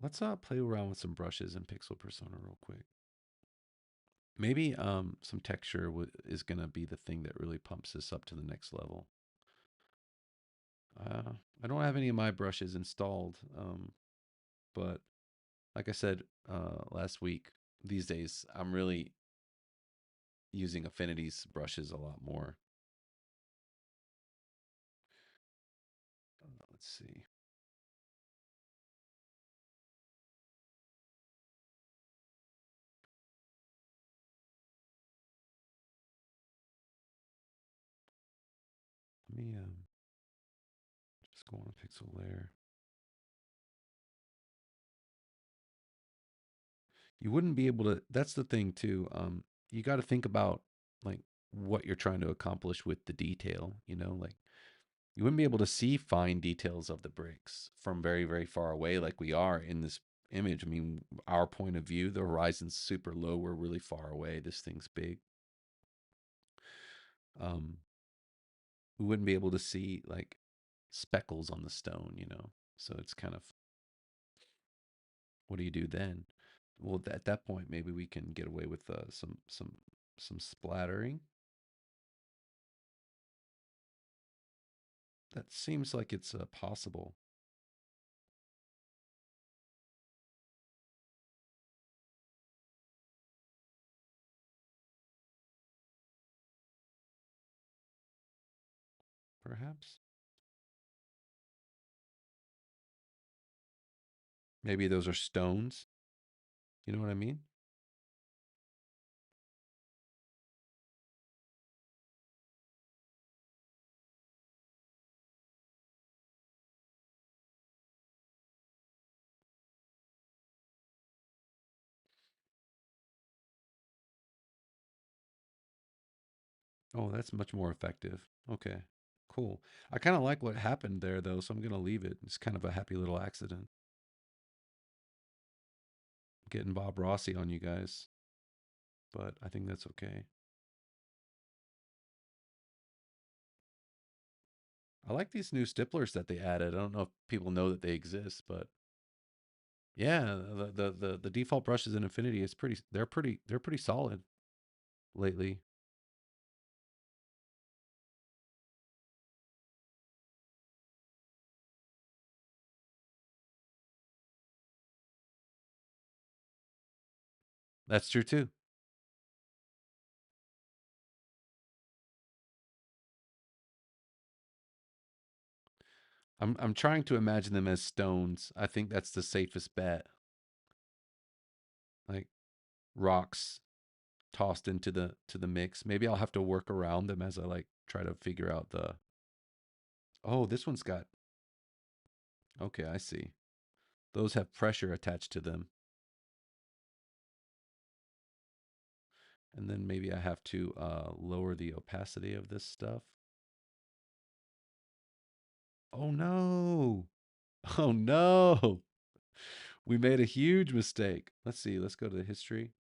A: let's play around with some brushes and pixel persona real quick. Maybe some texture is going to be the thing that really pumps this up to the next level. I don't have any of my brushes installed, but like I said last week, these days I'm really using Affinity's brushes a lot more. Let's see. Let me just go on a pixel layer. You wouldn't be able to. That's the thing too. You got to think about like what you're trying to accomplish with the detail. Like you wouldn't be able to see fine details of the bricks from very, very far away, like we are in this image. I mean, our point of view, the horizon's super low. We're really far away. This thing's big. Um, we wouldn't be able to see like speckles on the stone. So it's kind of, what do you do then? Well, at that point, maybe we can get away with some splattering. That seems like it's possible. Perhaps. Maybe those are stones. You know what I mean? Oh, that's much more effective. Okay, cool. I kind of like what happened there, though, so I'm going to leave it. It's kind of a happy little accident. Getting Bob Rossi on you guys, but I think that's okay. I like these new stipplers that they added. I don't know if people know that they exist, but yeah, the default brushes in Infinity is pretty. They're pretty solid lately. That's true too. I'm trying to imagine them as stones. I think that's the safest bet. Like rocks tossed into the mix. Maybe I'll have to work around them as I like try to figure out the. Oh, this one's got. Okay, I see. Those have pressure attached to them. And then maybe I have to lower the opacity of this stuff. Oh no. Oh no. We made a huge mistake. Let's see. Let's go to the history.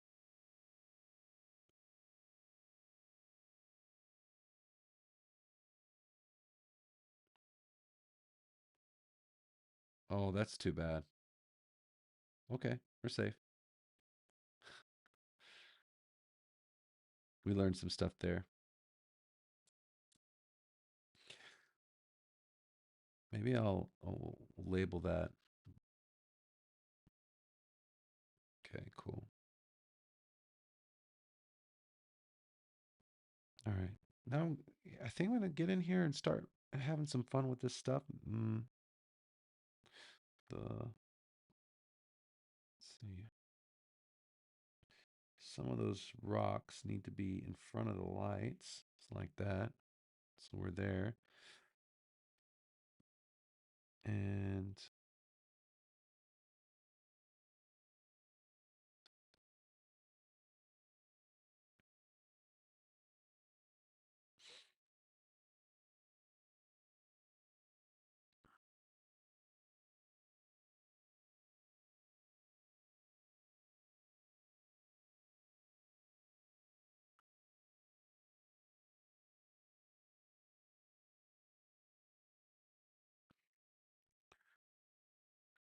A: Oh, that's too bad. Okay, we're safe. We learned some stuff there. Maybe I'll label that. Okay, cool. All right. Now I think I'm gonna get in here and start having some fun with this stuff. The let's see. Some of those rocks need to be in front of the lights. It's like that. So we're there. And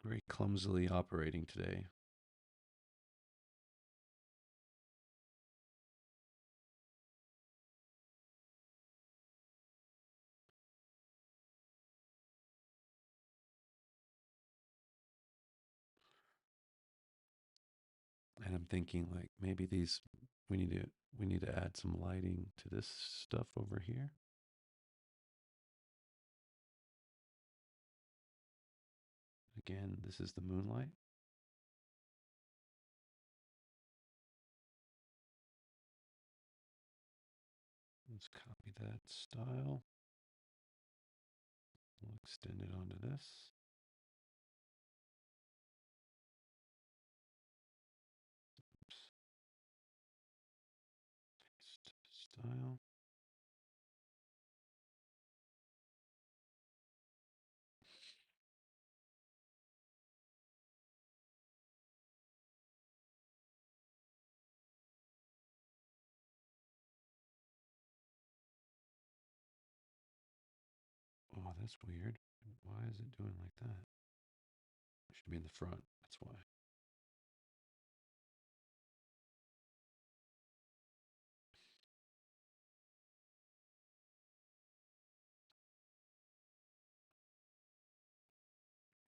A: very clumsily operating today. And I'm thinking like maybe these we need to we need to add some lighting to this stuff over here. Again, this is the moonlight. Let's copy that style. We'll extend it onto this. Oops. Paste style. Oh, that's weird. Why is it doing like that? It should be in the front. That's why.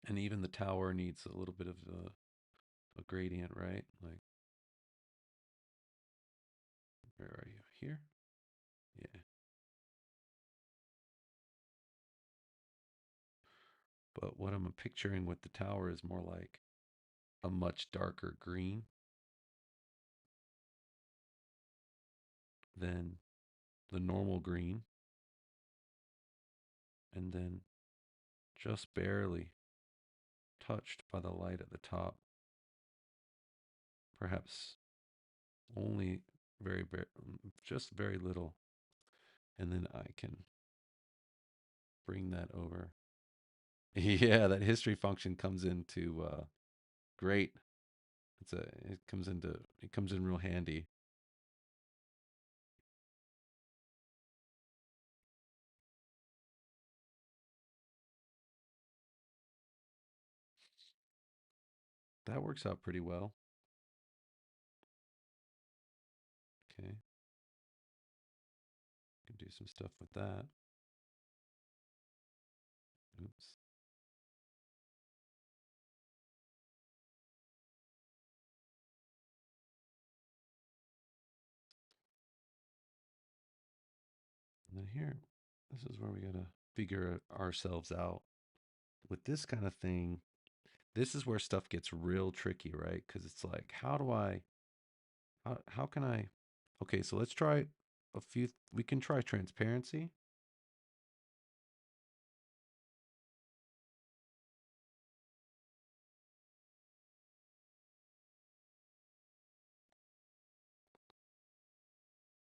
A: And even the tower needs a little bit of a gradient, right? Like, where are you? Here? Yeah. But what I'm picturing with the tower is more like a much darker green than the normal green, and then just barely touched by the light at the top. Perhaps only just very little, and then I can bring that over. Yeah, that history function comes into great. It comes in real handy. That works out pretty well. Okay, can do some stuff with that. Oops. here, this is where we gotta figure ourselves out with this kind of thing. This is where stuff gets real tricky, right? Because it's like, how can I? Okay, so let's try a few. We can try transparency,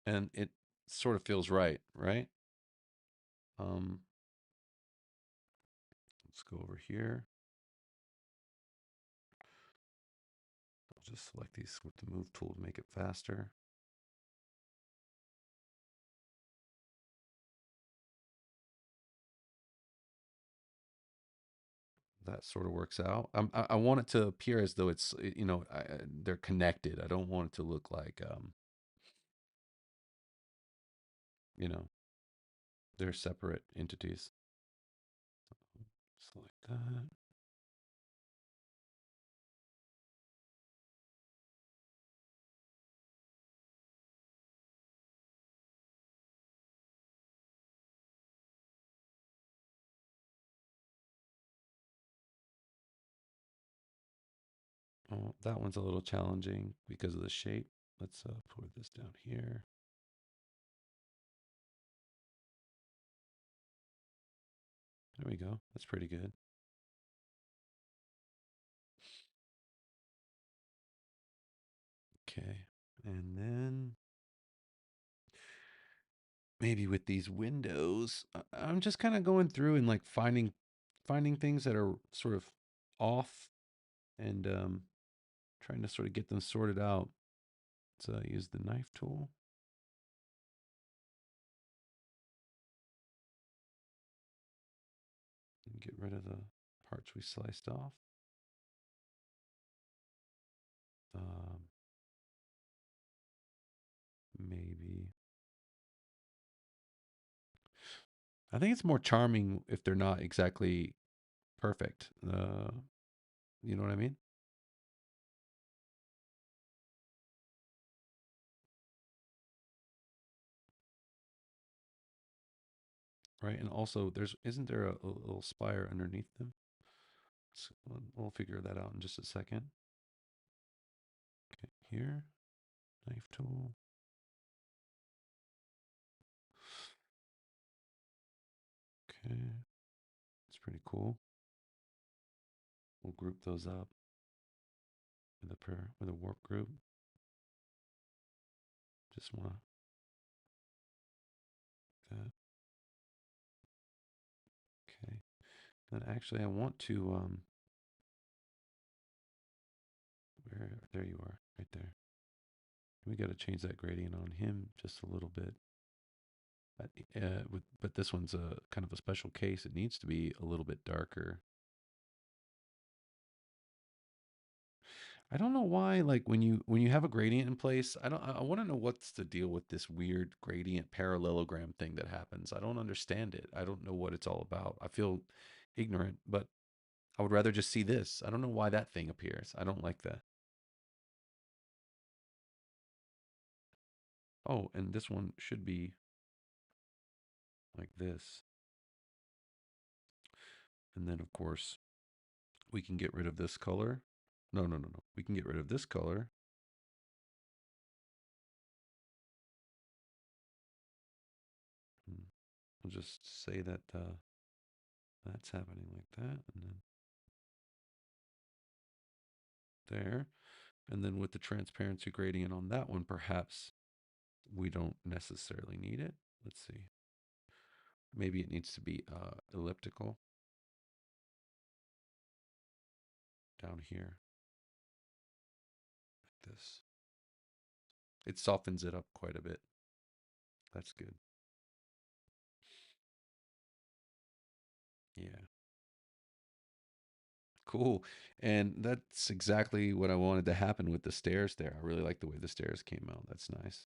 A: and it sort of feels right, right? Um, let's go over here. I'll just select these with the move tool to make it faster. That sort of works out. I want it to appear as though it's they're connected. I don't want it to look like you know they're separate entities. Select that. Oh, that one's a little challenging because of the shape. Let's put this down here. There we go. That's pretty good. Okay. And then maybe with these windows, I'm just kind of going through and like finding things that are sort of off and trying to sort of get them sorted out. So I use the knife tool and get rid of the parts we sliced off. Um, maybe I think it's more charming if they're not exactly perfect. You know what I mean? Right. And also, there's isn't there a little spire underneath them? We'll figure that out in just a second. Okay, here, knife tool. Okay, it's pretty cool. We'll group those up with a warp group. Just want that. Okay. Then actually, I want to where there you are, right there. We got to change that gradient on him just a little bit. But this one's a kind of a special case. It needs to be a little bit darker. I don't know why, like when you have a gradient in place, I want to know what's the deal with this weird gradient parallelogram thing that happens. I don't understand it. I don't know what it's all about. I feel ignorant, but I would rather just see this. I don't know why that thing appears. I don't like that. Oh, and this one should be like this. And then of course, we can get rid of this color. No, no, no, no. We can get rid of this color. And we'll just say that that's happening like that, and then there. And then with the transparency gradient on that one, perhaps we don't necessarily need it. Let's see. Maybe it needs to be elliptical down here, like this. It softens it up quite a bit. That's good. Yeah. Cool. And that's exactly what I wanted to happen with the stairs there. I really like the way the stairs came out. That's nice.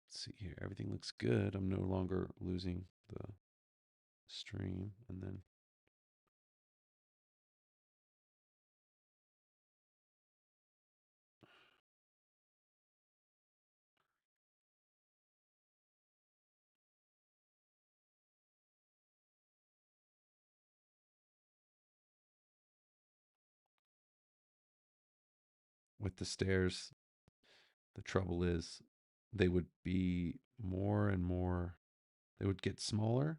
A: Let's see here. Everything looks good. I'm no longer losing the stream. And then with the stairs, the trouble is they would be more and more, they would get smaller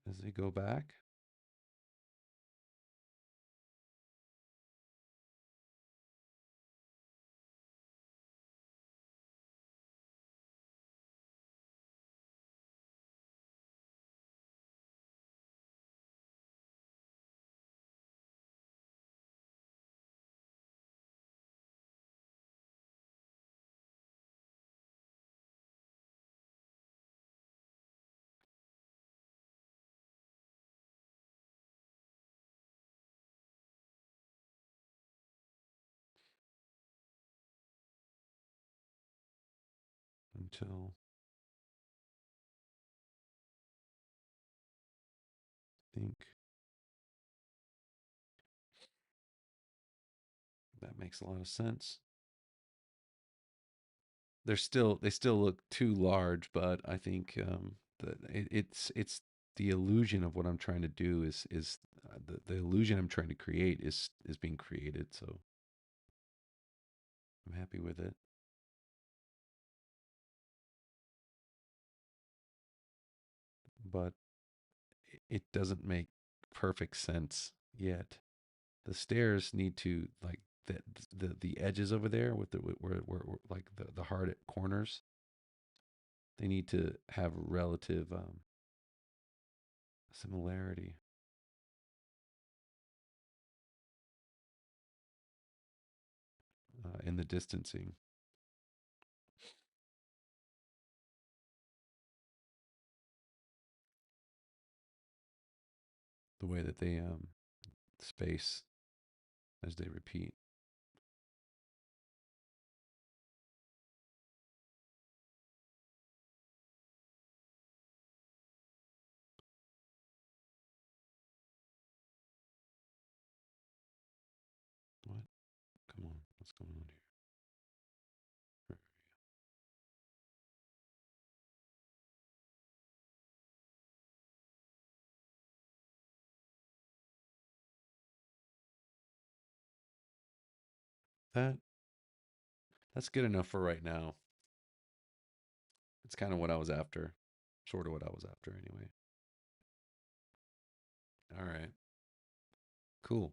A: as they go back. Until I think that makes a lot of sense. They still look too large, but I think it's the illusion of what I'm trying to do is the illusion I'm trying to create is being created. So I'm happy with it, but it doesn't make perfect sense yet. The stairs need to like the edges over there with the where like the hard corners. They need to have relative similarity in the distancing, the way that they space as they repeat. What? Come on, what's going on here? That that's good enough for right now. It's kind of what I was after, sort of what I was after anyway. All right, cool.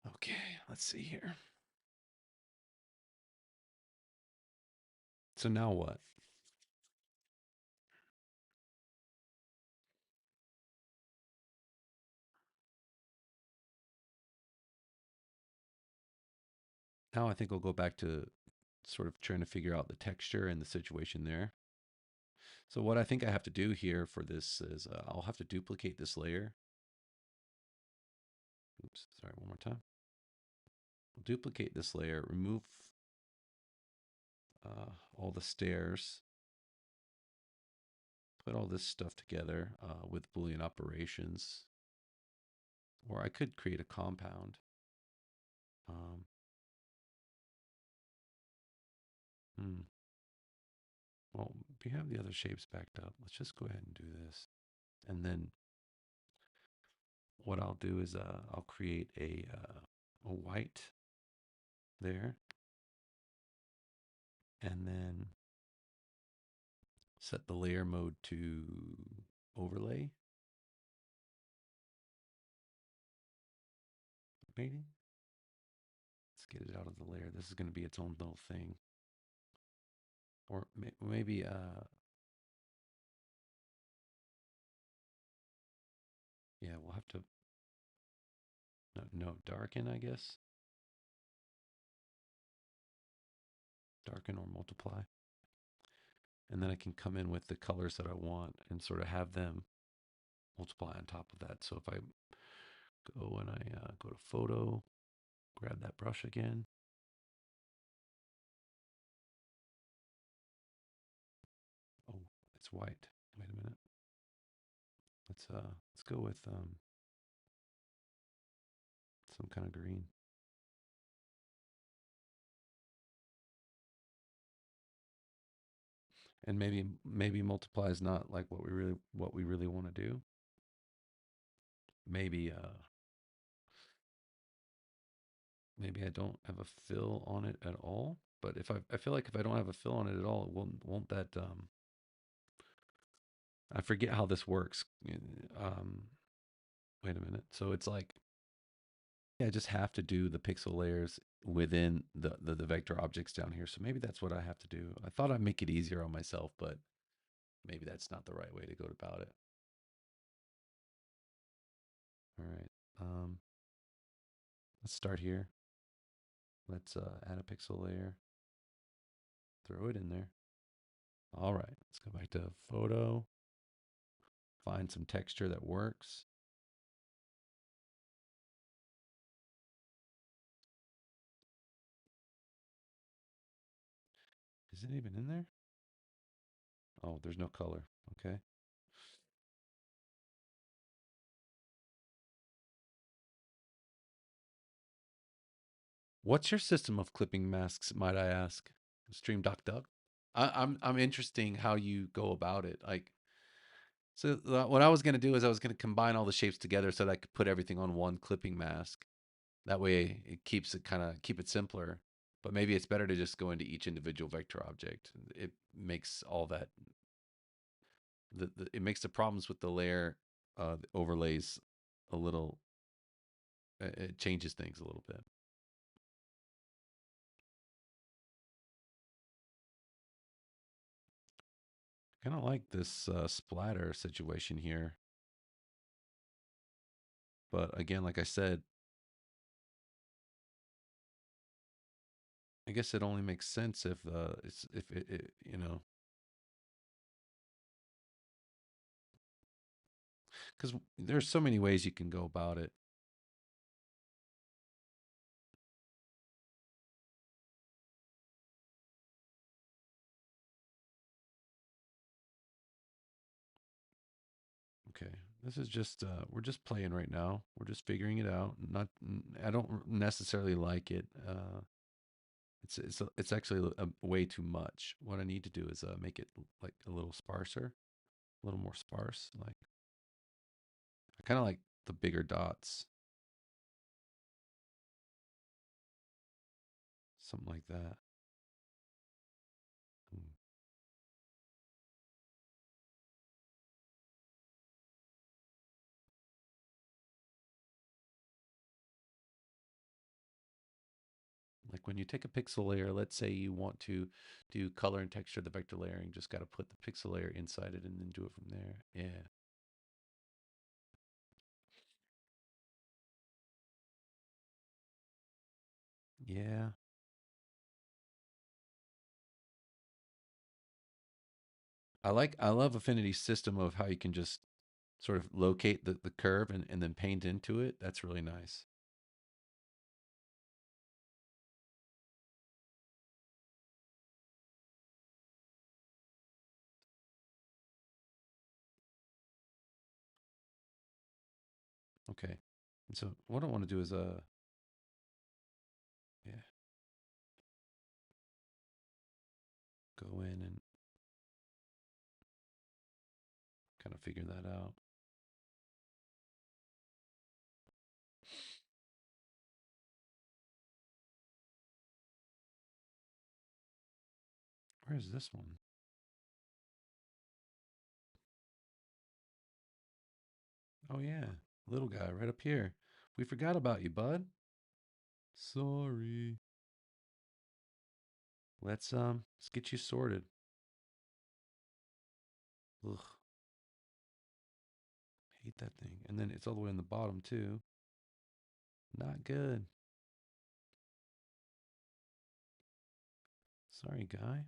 A: Okay, let's see here. So now what? Now I think we'll go back to sort of trying to figure out the texture and the situation there. So what I think I have to do here for this is I'll have to duplicate this layer. Oops, sorry, one more time. I'll duplicate this layer, remove all the stairs, put all this stuff together with Boolean operations, or I could create a compound. Um, hmm. Well, we have the other shapes backed up. Let's just go ahead and do this. And then what I'll do is I'll create a white there, and then set the layer mode to overlay, maybe. Let's get it out of the layer. This is going to be its own little thing. Or maybe, yeah, we'll have to, no, darken, I guess. Darken or multiply. And then I can come in with the colors that I want and sort of have them multiply on top of that. So if I go and I go to photo, grab that brush again. Oh, it's white. Wait a minute. Let's go with some kind of green. And maybe multiply is not like what we really want to do. maybe maybe I don't have a fill on it at all. But if I feel like if I don't have a fill on it at all, it won't that I forget how this works. Wait a minute. So it's like yeah, I just have to do the pixel layers within the vector objects down here. So maybe that's what I have to do. I thought I'd make it easier on myself, but maybe that's not the right way to go about it. All right. Let's start here. Let's add a pixel layer, throw it in there. All right, let's go back to photo, find some texture that works. Is it even in there? Oh, there's no color. Okay. What's your system of clipping masks, might I ask? Stream Doc Duck? I'm interesting how you go about it. Like, so what I was gonna do is I was gonna combine all the shapes together so that I could put everything on one clipping mask. That way, it keeps it kind of keep it simpler. But maybe it's better to just go into each individual vector object. It makes all that it makes the problems with the layer the overlays a little. It changes things a little bit. Kind of like this splatter situation here, but again, like I said, I guess it only makes sense if it's if it you know because there's so many ways you can go about it. Okay, this is just we're just playing right now. We're just figuring it out. Not I don't necessarily like it. It's actually way too much. What I need to do is make it like a little sparser, a little more sparse. Like I kind of like the bigger dots, something like that. Hmm. Like when you take a pixel layer, let's say you want to do color and texture the vector layering, just got to put the pixel layer inside it and then do it from there. Yeah. Yeah. I love Affinity's system of how you can just sort of locate the curve and then paint into it. That's really nice. Okay. And so what I want to do is yeah, go in and kind of figure that out. Where's this one? Oh yeah, little guy right up here. We forgot about you, bud. Sorry. Let's get you sorted. Ugh, hate that thing. And then it's all the way on the bottom too. Not good. Sorry, guy.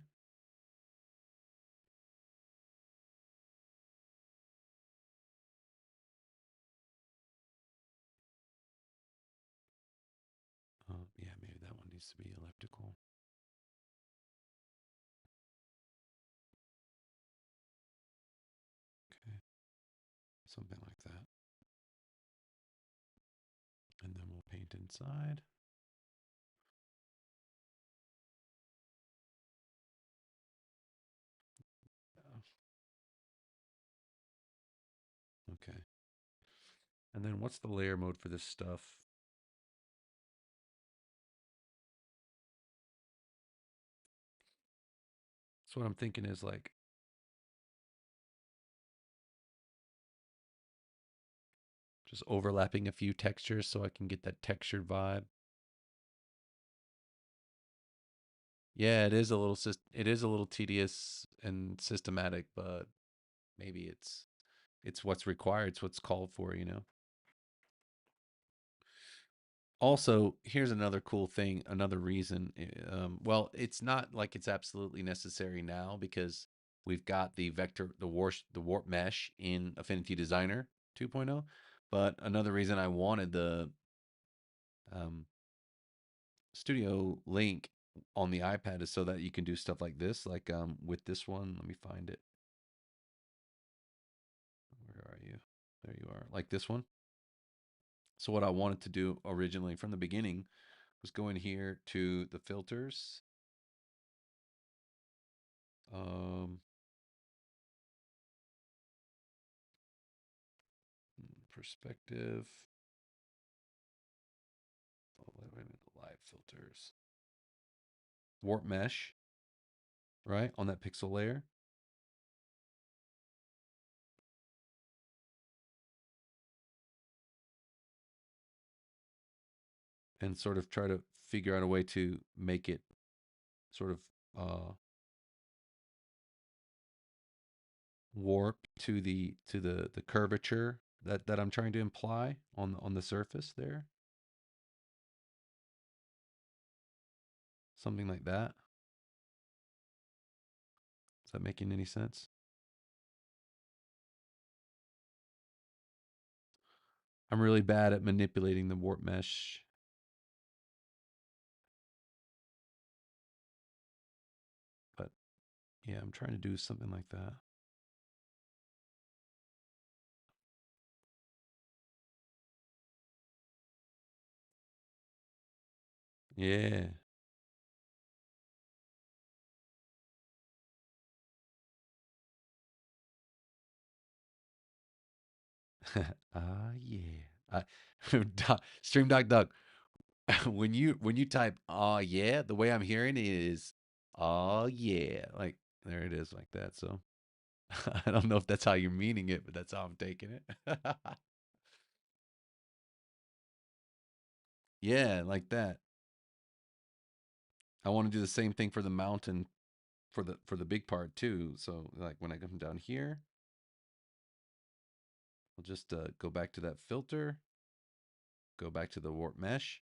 A: Yeah, maybe that one needs to be elliptical. Okay, something like that. And then we'll paint inside. Okay. And then what's the layer mode for this stuff? So what I'm thinking is like just overlapping a few textures so I can get that textured vibe. Yeah, it is a little tedious and systematic, but maybe it's what's required, it's what's called for, you know. Also, here's another cool thing, another reason. Well, it's not like it's absolutely necessary now because we've got the warp mesh in Affinity Designer 2.0. But another reason I wanted the um, Studio Link on the iPad is so that you can do stuff like this. Like with this one, let me find it. Where are you? There you are. Like this one. So what I wanted to do originally from the beginning was go in here to the filters, um, perspective. Oh, wait a minute, live filters, warp mesh, right on that pixel layer, and sort of try to figure out a way to make it sort of warp to the curvature that I'm trying to imply on the surface there, something like that. Is that making any sense? I'm really bad at manipulating the warp mesh, but yeah, I'm trying to do something like that. Yeah. Ah, yeah. I, Stream Doc Duck. When you type "oh yeah," the way I'm hearing it is "oh yeah," like there it is, like that. So I don't know if that's how you're meaning it, but that's how I'm taking it. Yeah, like that. I want to do the same thing for the mountain for the big part too. So like when I come down here, I'll just go back to that filter, go back to the warp mesh.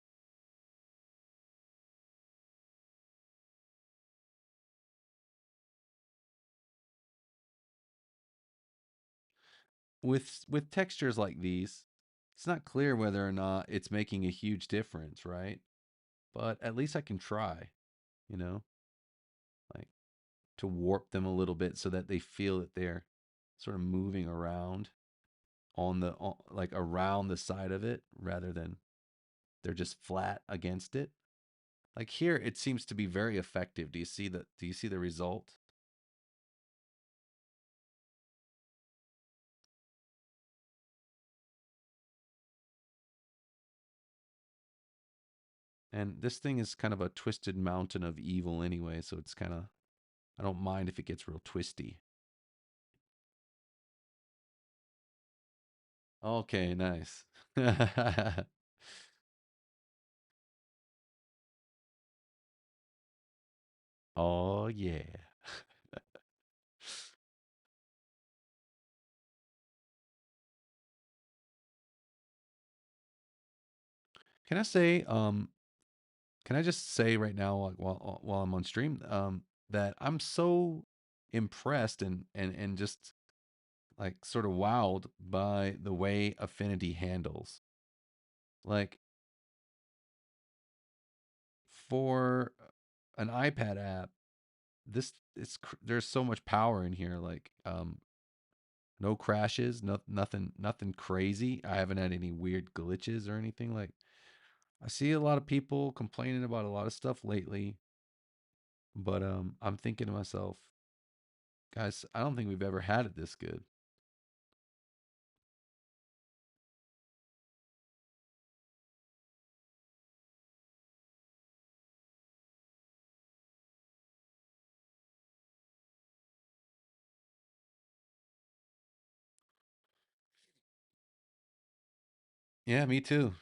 A: With textures like these, it's not clear whether or not it's making a huge difference, right? But at least I can try, you know, like to warp them a little bit so that they feel that they're sort of moving around like around the side of it rather than they're just flat against it. Like here it seems to be very effective. Do you see the result? And this thing is kind of a twisted mountain of evil anyway, so it's kind of I don't mind if it gets real twisty. Okay, nice. Oh yeah. Can I say can I just say right now like, while I'm on stream that I'm so impressed and just like sort of wowed by the way Affinity handles. Like for an iPad app, there's so much power in here like no crashes, nothing crazy. I haven't had any weird glitches or anything like I see a lot of people complaining about a lot of stuff lately, but I'm thinking to myself, guys, I don't think we've ever had it this good. Yeah, me too.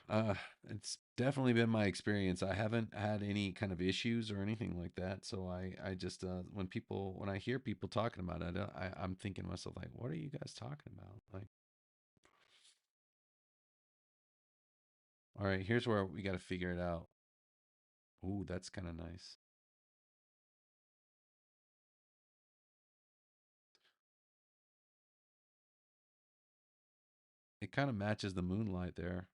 A: It's definitely been my experience. I haven't had any kind of issues or anything like that. So I just when I hear people talking about it, I'm thinking to myself like, what are you guys talking about? Like, all right, here's where we got to figure it out. Ooh, that's kind of nice. It kind of matches the moonlight there,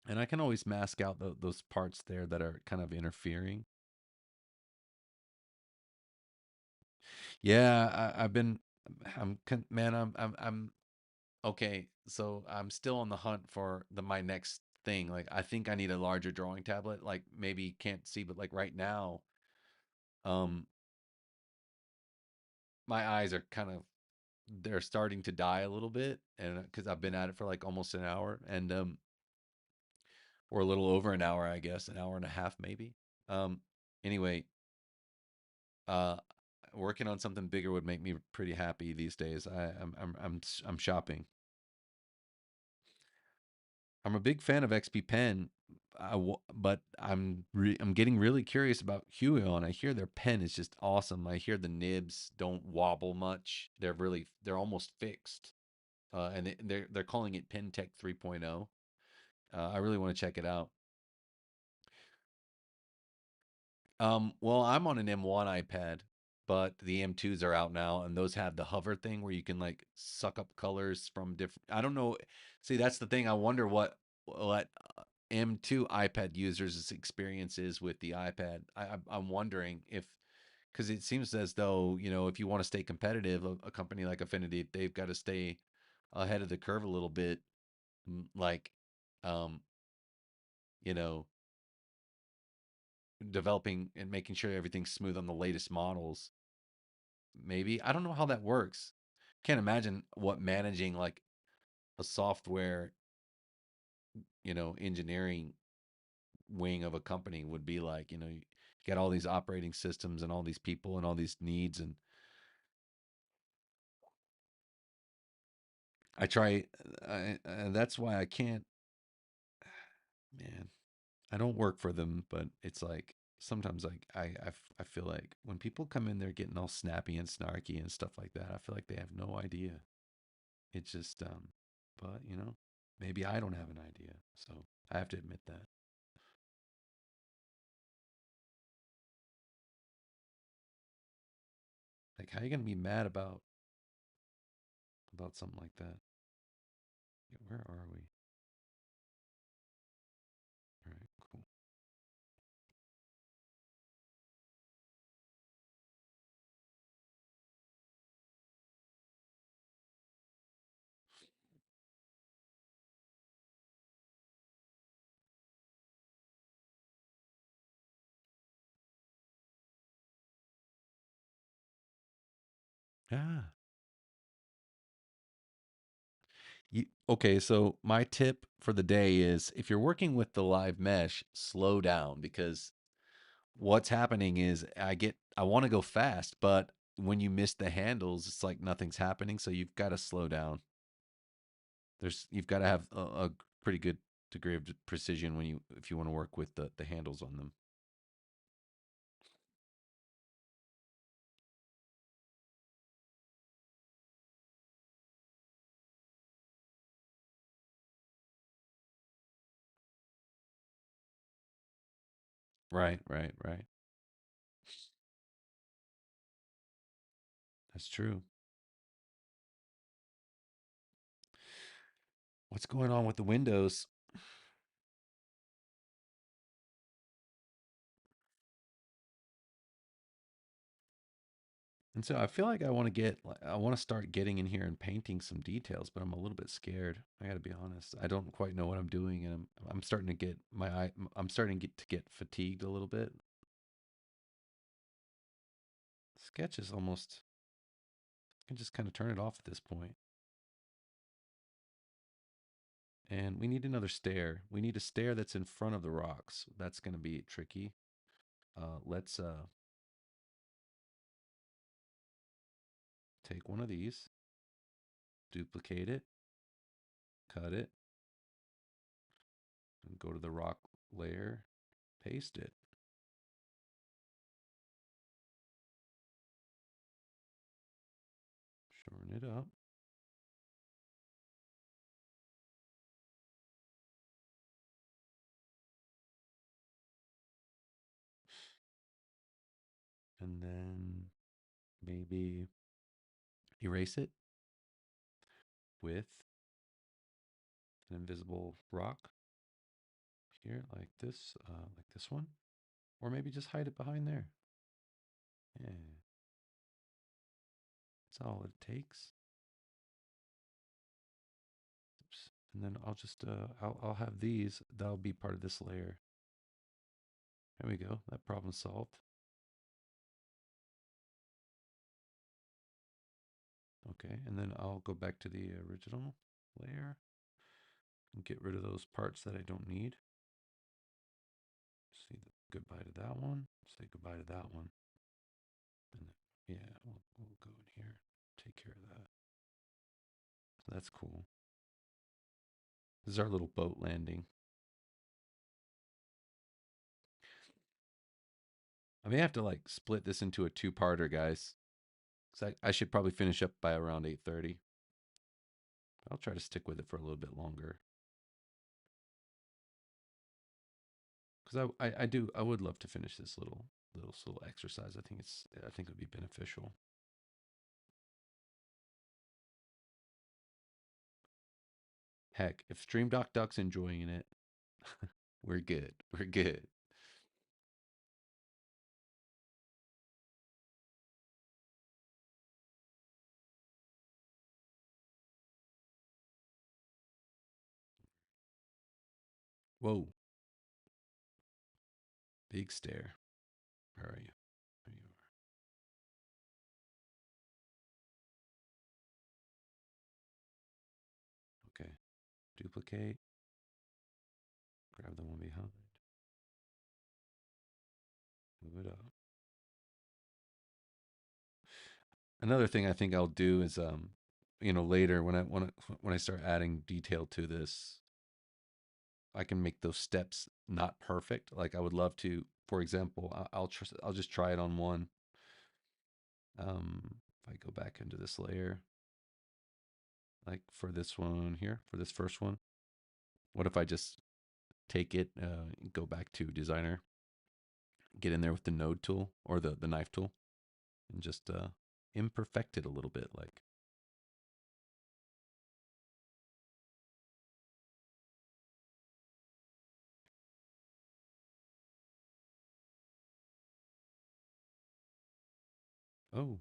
A: and I can always mask out those parts there that are kind of interfering. Yeah, I've been, man, I'm okay. So I'm still on the hunt for my next thing. Like I think I need a larger drawing tablet. Like maybe can't see, but like right now, um, my eyes are kind of they're starting to die a little bit, and because I've been at it for like almost an hour, and or a little over an hour, I guess, an hour and a half maybe. Um, anyway, uh, working on something bigger would make me pretty happy these days. I'm shopping. I'm a big fan of XP Pen, but I'm getting really curious about Huion. I hear their pen is just awesome. I hear the nibs don't wobble much. They're almost fixed, and they're calling it Pen Tech 3.0. I really want to check it out. Well, I'm on an M1 iPad, but the M2s are out now, and those have the hover thing where you can like suck up colors from different. I don't know. See, that's the thing. I wonder what M2 iPad users' experience is with the iPad. I'm wondering if because it seems as though if you want to stay competitive, a company like Affinity, they've got to stay ahead of the curve a little bit, like um, you know, developing and making sure everything's smooth on the latest models. Maybe I don't know how that works. Can't imagine what managing like a software, engineering wing of a company would be like. You got all these operating systems and all these people and all these needs, and I try. That's why I can't. Man, I don't work for them, but it's like sometimes like I feel like when people come in there getting all snappy and snarky and stuff like that, I feel like they have no idea. It's just but maybe I don't have an idea. So I have to admit that. Like how are you gonna be mad about something like that? Yeah, where are we? All right, cool. Ah. Okay, so my tip for the day is if you're working with the live mesh, slow down because what's happening is I want to go fast, but when you miss the handles, it's like nothing's happening. So you've got to slow down. You've got to have a pretty good degree of precision when you if you want to work with the handles on them. Right, right, right. That's true. What's going on with the windows? And so I feel like I want to start getting in here and painting some details, but I'm a little bit scared. I got to be honest. I don't quite know what I'm doing, and I'm starting to get I'm starting to get fatigued a little bit. Sketch is almost I can just kind of turn it off at this point. And we need another stair. We need a stair that's in front of the rocks. That's going to be tricky. Let's take one of these, duplicate it, cut it, and go to the rock layer, paste it, shorten it up. And then maybe erase it with an invisible rock here, like this one, or maybe just hide it behind there. Yeah, that's all it takes. Oops. And then I'll just I'll have these. That'll be part of this layer. There we go. That problem solved. Okay, and then I'll go back to the original layer and get rid of those parts that I don't need. Say goodbye to that one. Say goodbye to that one. And then, yeah, we'll go in here, take care of that. So that's cool. This is our little boat landing. I may have to like split this into a two-parter, guys. Cause I should probably finish up by around 8:30. I'll try to stick with it for a little bit longer. Because I would love to finish this little exercise. I think it would be beneficial. Heck, if Stream Duck's enjoying it, we're good. We're good. Whoa, big stare. Where are you? There you are. Okay. Duplicate. Grab the one behind. Move it up. Another thing I think I'll do is later when I start adding detail to this, I can make those steps not perfect. Like I would love to, for example, I'll just try it on one. If I go back into this layer, like for this one here, for this first one, what if I just take it, go back to designer, get in there with the node tool or the knife tool, and just imperfect it a little bit, like. Oh,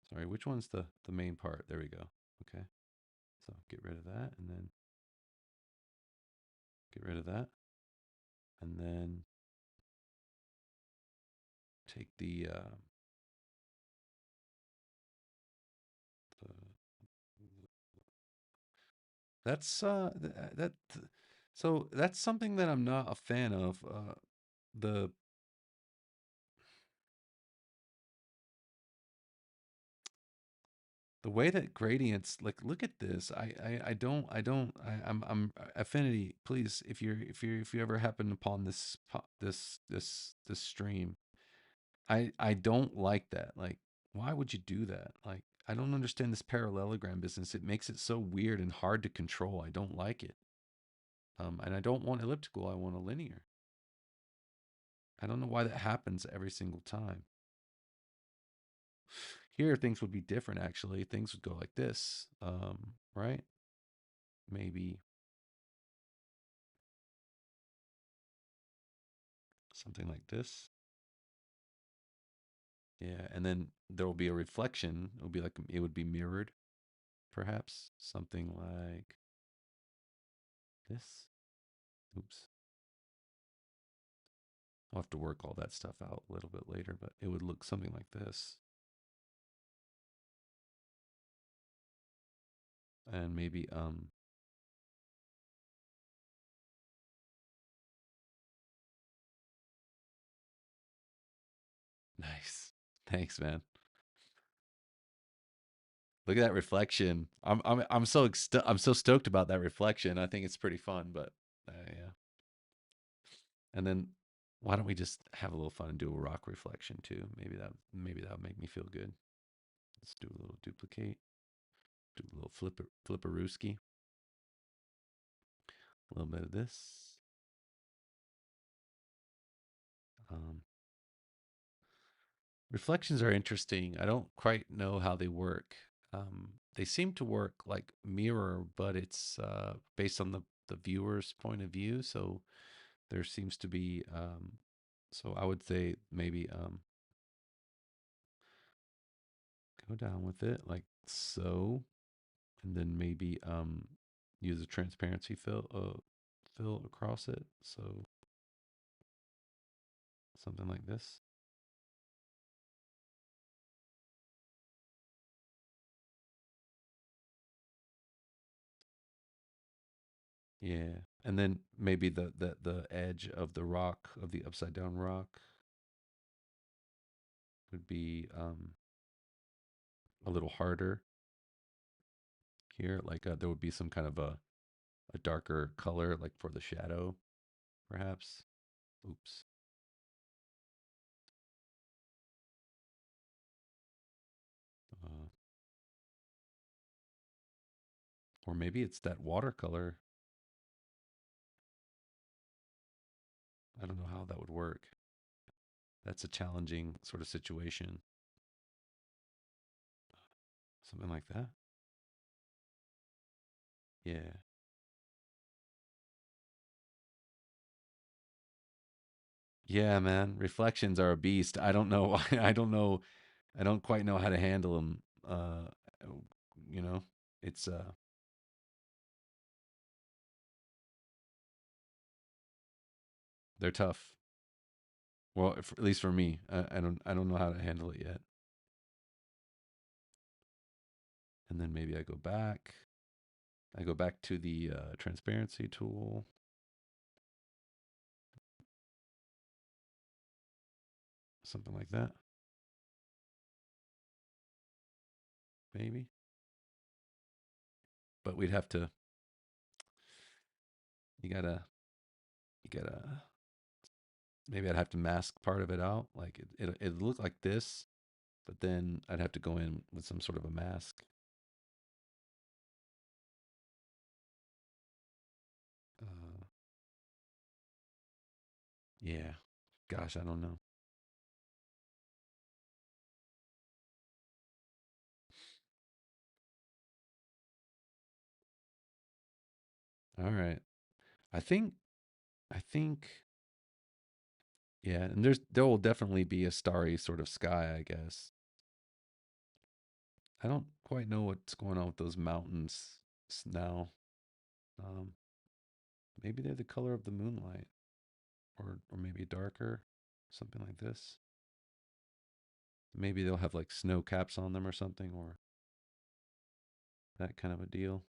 A: sorry, which one's the main part? There we go. Okay, so get rid of that, and then get rid of that, and then take the that's that so that's something that I'm not a fan of. The the way that gradients, like, look at this. I'm Affinity. Please, if you ever happen upon this stream, I don't like that. Like, why would you do that? Like, I don't understand this parallelogram business. It makes it so weird and hard to control. I don't like it. And I don't want elliptical. I want a linear. I don't know why that happens every single time. Here, things would be different, actually. Things would go like this, right? Maybe something like this. Yeah, and then there will be a reflection. It would be mirrored, perhaps. Something like this. Oops. I'll have to work all that stuff out a little bit later, but it would look something like this. And maybe nice. Thanks, man. Look at that reflection. I'm so stoked about that reflection. I think it's pretty fun, but yeah. And then why don't we just have a little fun and do a rock reflection too? Maybe that'll make me feel good. Let's do a little duplicate, do a little flipperooski, a little bit of this. Um, Reflections are interesting. I don't quite know how they work. They seem to work like mirror, but it's based on the viewer's point of view. So there seems to be, so I would say maybe go down with it like so, and then maybe use a transparency fill across it. So something like this. Yeah. And then maybe the edge of the rock, of the upside down rock, would be a little harder here. Like there would be some kind of a darker color, like for the shadow, perhaps. Oops. Uh, or maybe it's that watercolor. I don't know how that would work. That's a challenging sort of situation. Something like that. Yeah. Yeah, man. Reflections are a beast. I don't know. I don't know. I don't quite know how to handle them. You know, it's they're tough. Well, at least for me, I don't know how to handle it yet. And then maybe I go back. I go back to the transparency tool, something like that. Maybe, but we'd have to. You gotta. You gotta. Maybe I'd have to mask part of it out. Like it look like this, but then I'd have to go in with some sort of a mask. Uh, yeah. Gosh, I don't know. All right. I think. I think. Yeah, and there will definitely be a starry sort of sky, I guess. I don't quite know what's going on with those mountains now. Um, Maybe they're the color of the moonlight, or maybe darker, something like this. Maybe they'll have like snow caps on them or something, or that kind of a deal.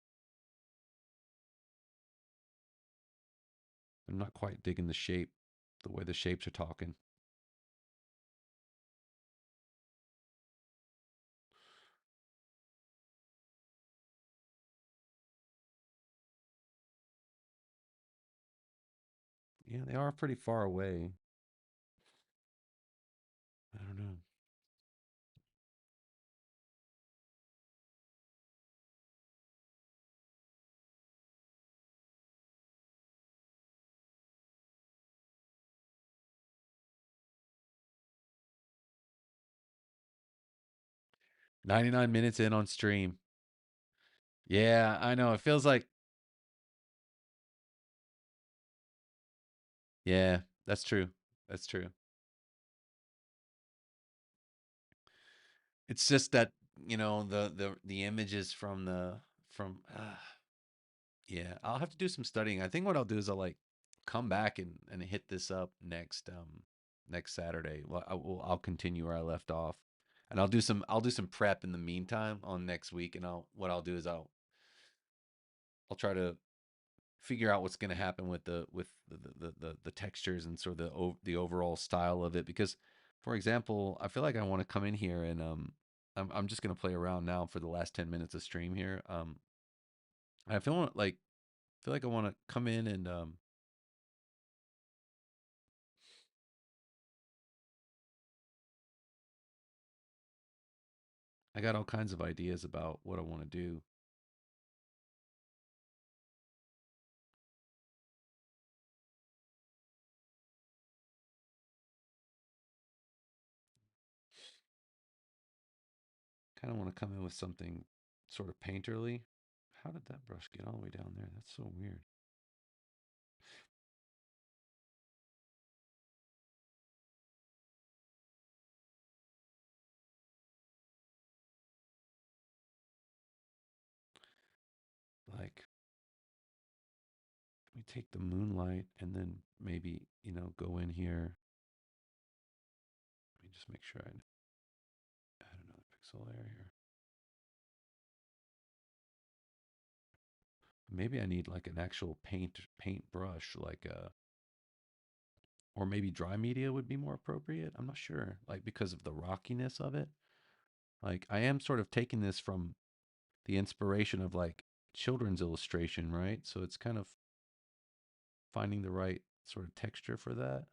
A: I'm not quite digging the shape, the way the shapes are talking. Yeah, they are pretty far away. I don't know. 99 minutes in on stream. Yeah, I know. It feels like, yeah, that's true. That's true. It's just that, the images from yeah, I'll have to do some studying. I think what I'll do is I'll like come back and hit this up next Saturday. Well, I'll continue where I left off. And I'll do some prep in the meantime on next week, and I'll do is I'll try to figure out what's going to happen with the textures and sort of the overall style of it, because for example, I feel like I want to come in here and I'm just gonna play around now for the last 10 minutes of stream here. I feel like I want to come in and I got all kinds of ideas about what I want to do. Kind of want to come in with something sort of painterly. How did that brush get all the way down there? That's so weird. Like, let me take the moonlight and then maybe, go in here. Let me just make sure I add another pixel layer here. Maybe I need like an actual paint brush, like or maybe dry media would be more appropriate. I'm not sure, like because of the rockiness of it. Like I am sort of taking this from the inspiration of like children's illustration, right? So it's kind of finding the right sort of texture for that.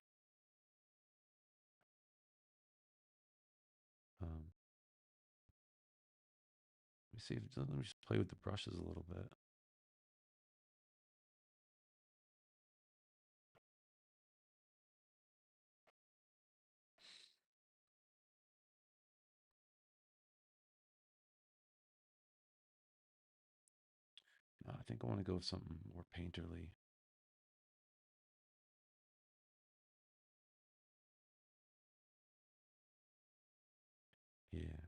A: Um, let me just play with the brushes a little bit. No, I think I want to go with something more painterly. Yeah.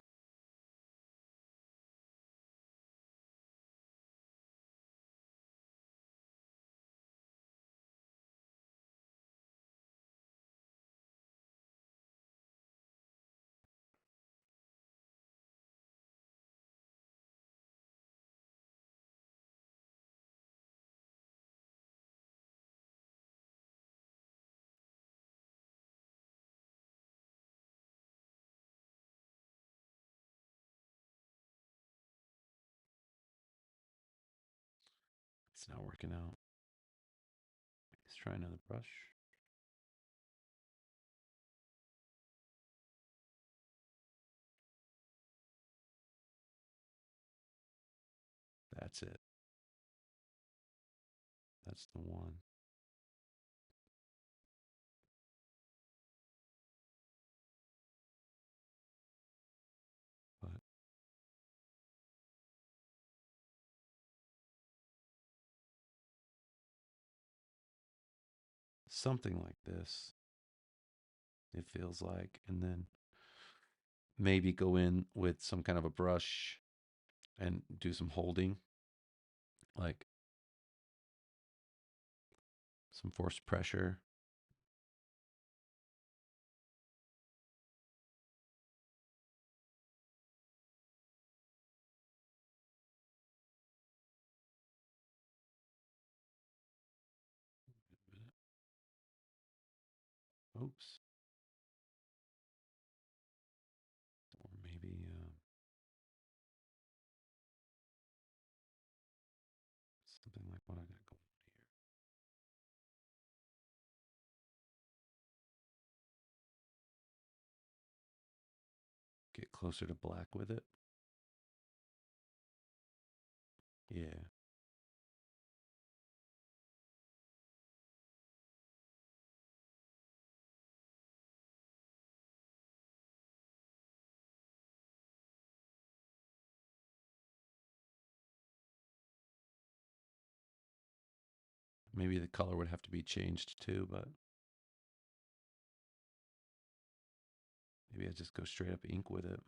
A: It's not working out. Let's try another brush. That's it. That's the one. But something like this, it feels like. And then maybe go in with some kind of a brush and do some holding, like some forced pressure. Oops. Or maybe something like what I got going on here. Get closer to black with it. Yeah. Maybe the color would have to be changed too, but maybe I just go straight up ink with it.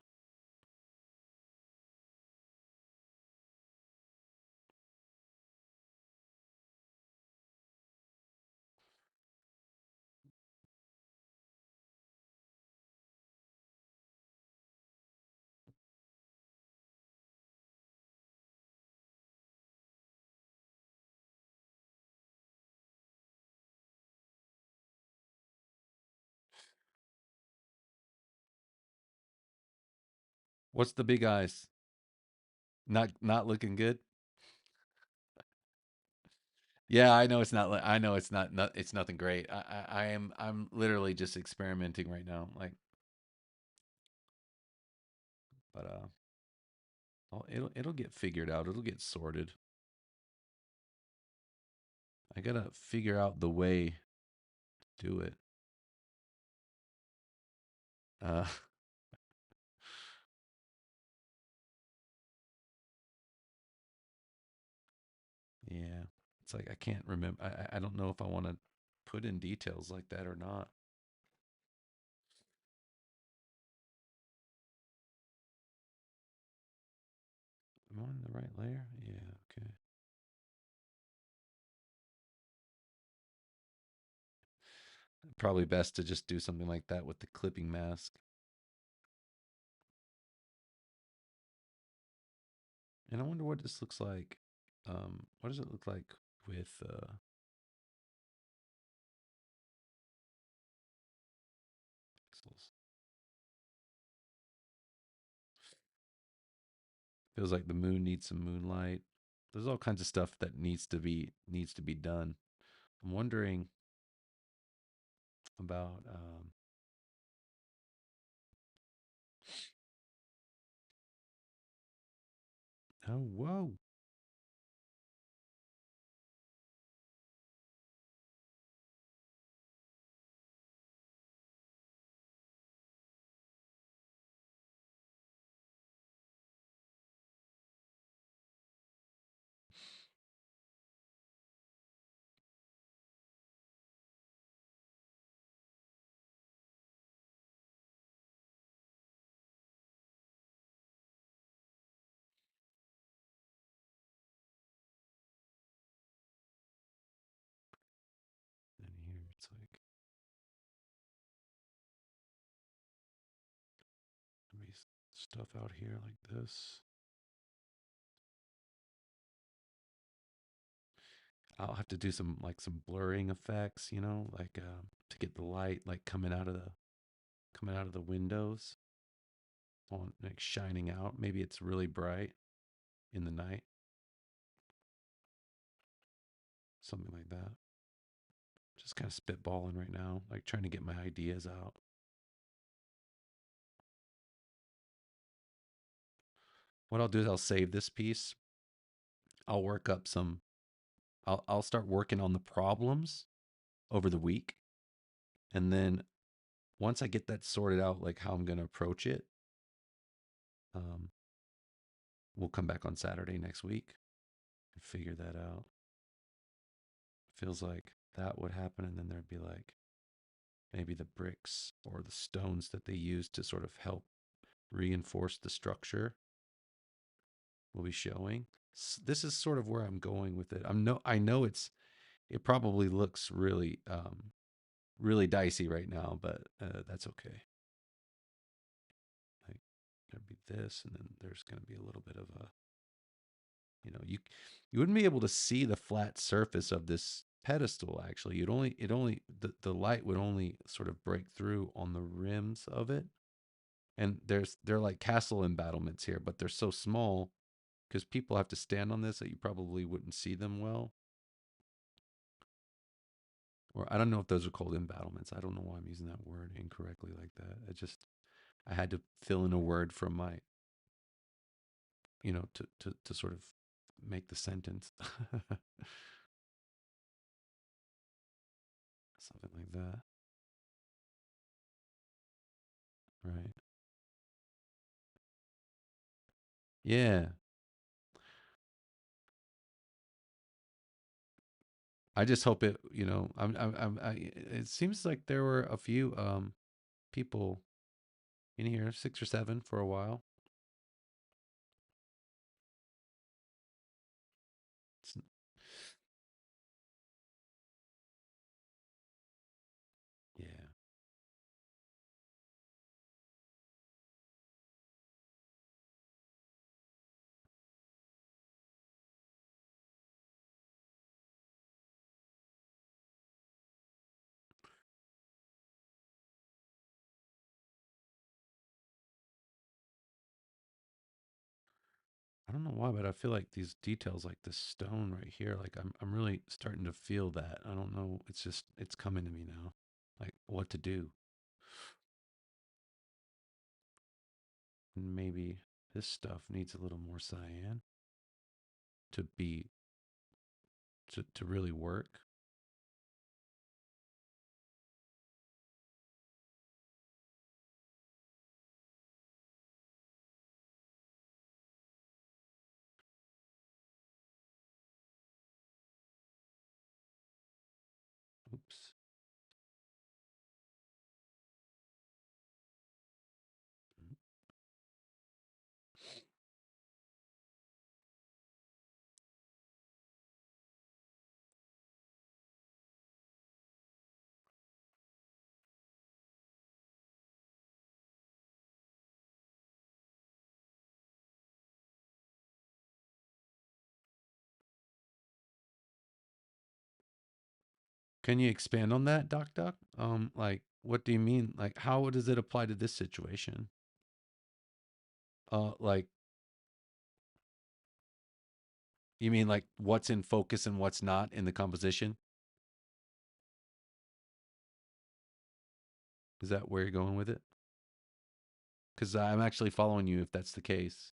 A: What's the big eyes? Not looking good. Yeah, I know it's not. I know it's not. It's nothing great. I am. I'm literally just experimenting right now. Like, but it'll get figured out. It'll get sorted. I gotta figure out the way to do it. Uh, yeah. It's like I can't remember. I don't know if I want to put in details like that or not. Am I on the right layer? Yeah. Okay. Probably best to just do something like that with the clipping mask. And I wonder what this looks like. What does it look like with pixels? Feels like the moon needs some moonlight. There's all kinds of stuff that needs to be done. I'm wondering about oh whoa. And here it's like maybe stuff out here like this. I'll have to do some blurring effects, like to get the light like coming out of the windows on like shining out. Maybe it's really bright in the night, something like that. Just kind of spitballing right now, like trying to get my ideas out. What I'll do is I'll save this piece. I'll work up some. I'll start working on the problems over the week, and then once I get that sorted out, like how I'm going to approach it, um, we'll come back on Saturday next week and figure that out. Feels like that would happen, and then there'd be like maybe the bricks or the stones that they use to sort of help reinforce the structure will be showing. This is sort of where I'm going with it. I know it probably looks really dicey right now, but that's okay. Like there'd be this, and then there's going to be a little bit of a, you wouldn't be able to see the flat surface of this pedestal. Actually, the light would only sort of break through on the rims of it, and they're like castle embattlements here, but they're so small because people have to stand on this that you probably wouldn't see them well. Or I don't know if those are called embattlements. I don't know why I'm using that word incorrectly like that. I had to fill in a word from my, to sort of make the sentence. Something like that. Right. Yeah. I just hope it, it seems like there were a few people in here, 6 or 7 for a while. It's, yeah. I don't know why, but I feel like these details, like this stone right here, like I'm really starting to feel that. I don't know. It's just it's coming to me now, like what to do. And maybe this stuff needs a little more cyan to be to really work. Oops. Can you expand on that, Doc Doc? Like, what do you mean? Like, how does it apply to this situation? Like, you mean like what's in focus and what's not in the composition? Is that where you're going with it? Because I'm actually following you if that's the case.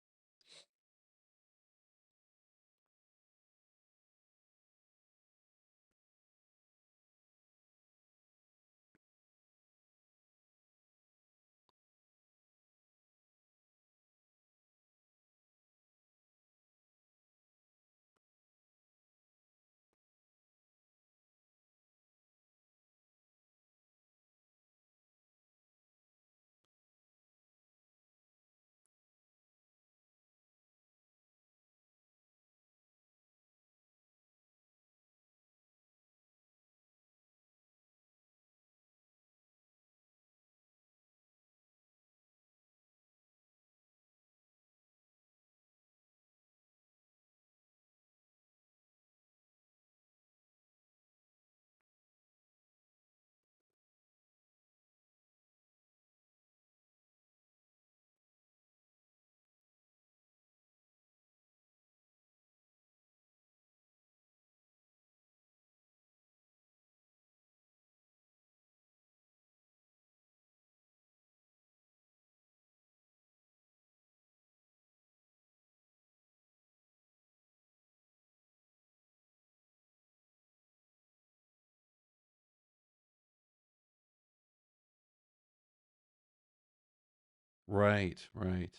A: Right, right.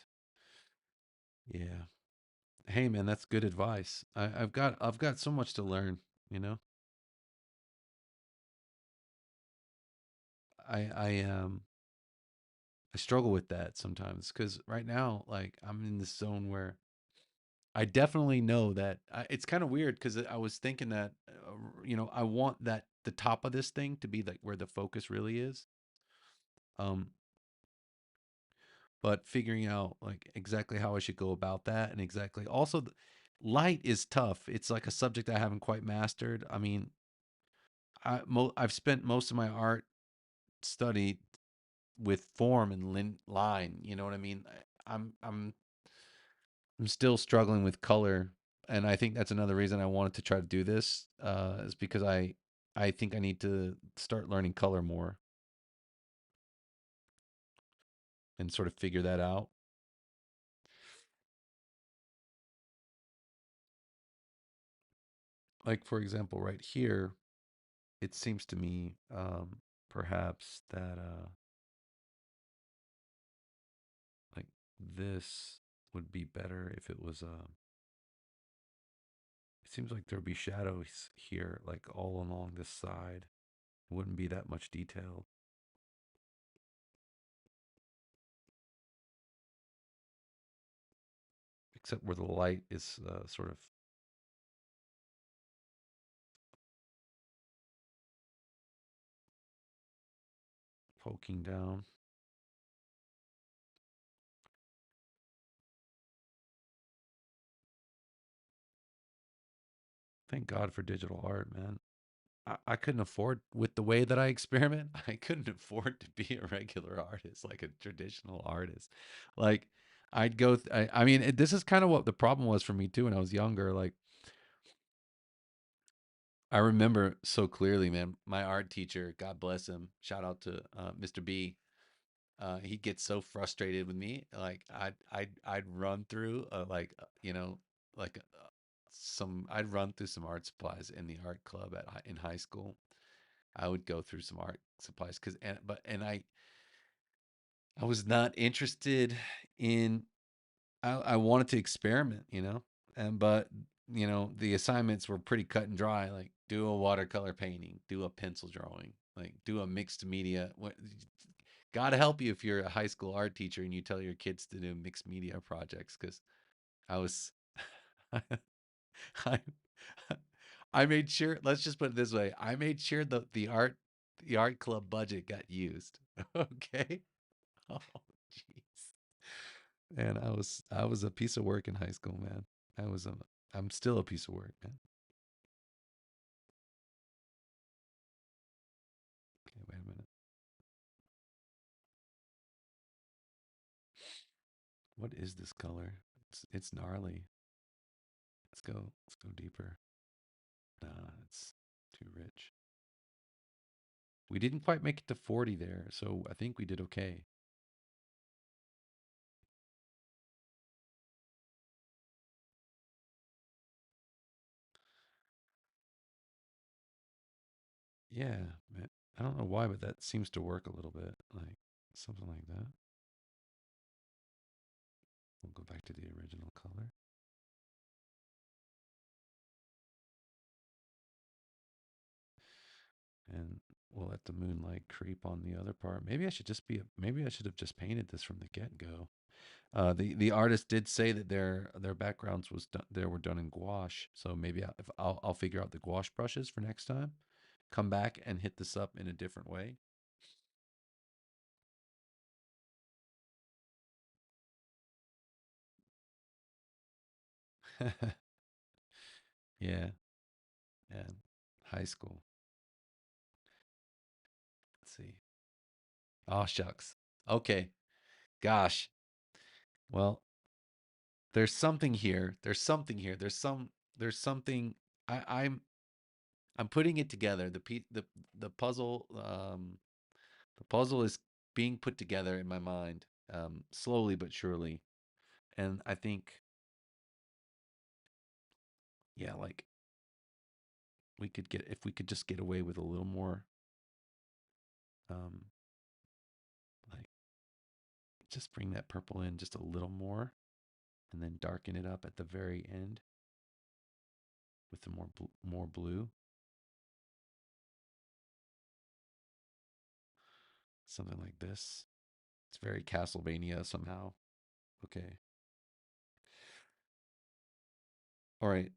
A: Yeah. Hey man, that's good advice. I've got so much to learn, you know? I I struggle with that sometimes because right now, like I'm in this zone where I definitely know that it's kind of weird because I was thinking that, I want that the top of this thing to be like where the focus really is. Um, but figuring out like exactly how I should go about that and exactly also light is tough. It's like a subject I haven't quite mastered. I mean, I've spent most of my art study with form and line. You know what I mean? I'm still struggling with color, and I think that's another reason I wanted to try to do this. Is because I think I need to start learning color more and sort of figure that out. Like for example, right here, it seems to me perhaps that like this would be better if it was. It seems like there'd be shadows here, like all along this side. It wouldn't be that much detail, except where the light is sort of poking down. Thank God for digital art, man. I couldn't afford with the way that I experiment. I couldn't afford to be a regular artist, like a traditional artist. Like I'd go. I mean, this is kind of what the problem was for me too when I was younger. Like, I remember so clearly, man. My art teacher, God bless him, shout out to Mr. B. He gets so frustrated with me. Like, I'd run through like some. I'd run through some art supplies in the art club in high school. I would go through some art supplies I was not interested in I wanted to experiment, but the assignments were pretty cut and dry. Like, do a watercolor painting, do a pencil drawing, like do a mixed media. God help you if you're a high school art teacher and you tell your kids to do mixed media projects, because I was, I, I made sure. Let's just put it this way: I made sure the art club budget got used. Okay. Oh, jeez. Man, I was a piece of work in high school, man. I was a I'm still a piece of work, man. Okay, wait a minute. What is this color? It's gnarly. Let's go deeper. Nah, it's too rich. We didn't quite make it to 40 there, so I think we did okay. Yeah, man. I don't know why, but that seems to work a little bit. Like something like that. We'll go back to the original color. And we'll let the moonlight creep on the other part. Maybe I should have just painted this from the get-go. The artist did say that their backgrounds were done in gouache, so maybe I'll figure out the gouache brushes for next time. Come back and hit this up in a different way. Yeah, and high school. Let's see. Oh shucks. Okay. Gosh. Well, there's something here. There's something here. There's something. I, I'm I'm putting it together. The puzzle. The puzzle is being put together in my mind, slowly but surely. And I think, yeah, like if we could just get away with a little more, um, like just bring that purple in just a little more, and then darken it up at the very end with the more blue, something like this. It's very Castlevania somehow. Okay, all right.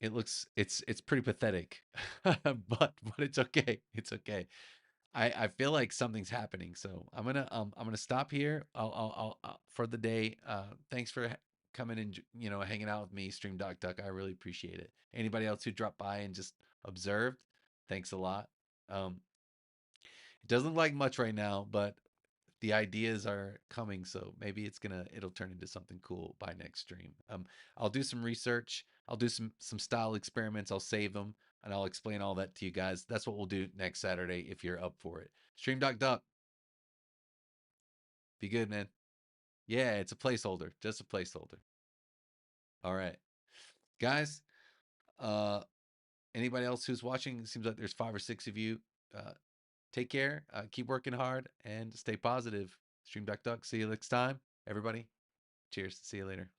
A: It's pretty pathetic, but it's okay. It's okay. I feel like something's happening, so I'm gonna stop here. I'll for the day. Thanks for coming and hanging out with me, Stream Doc Duck. I really appreciate it. Anybody else who dropped by and just observed, thanks a lot. It doesn't look like much right now, but the ideas are coming, so maybe it'll turn into something cool by next stream. I'll do some research. I'll do some style experiments. I'll save them and I'll explain all that to you guys. That's what we'll do next Saturday if you're up for it. Stream Doc Duck, be good, man. Yeah, it's a placeholder, just a placeholder. All right, guys. Uh, Anybody else who's watching? It seems like there's 5 or 6 of you. Uh, Take care. Keep working hard and stay positive. Stream Doc Duck. See you next time, everybody. Cheers. See you later.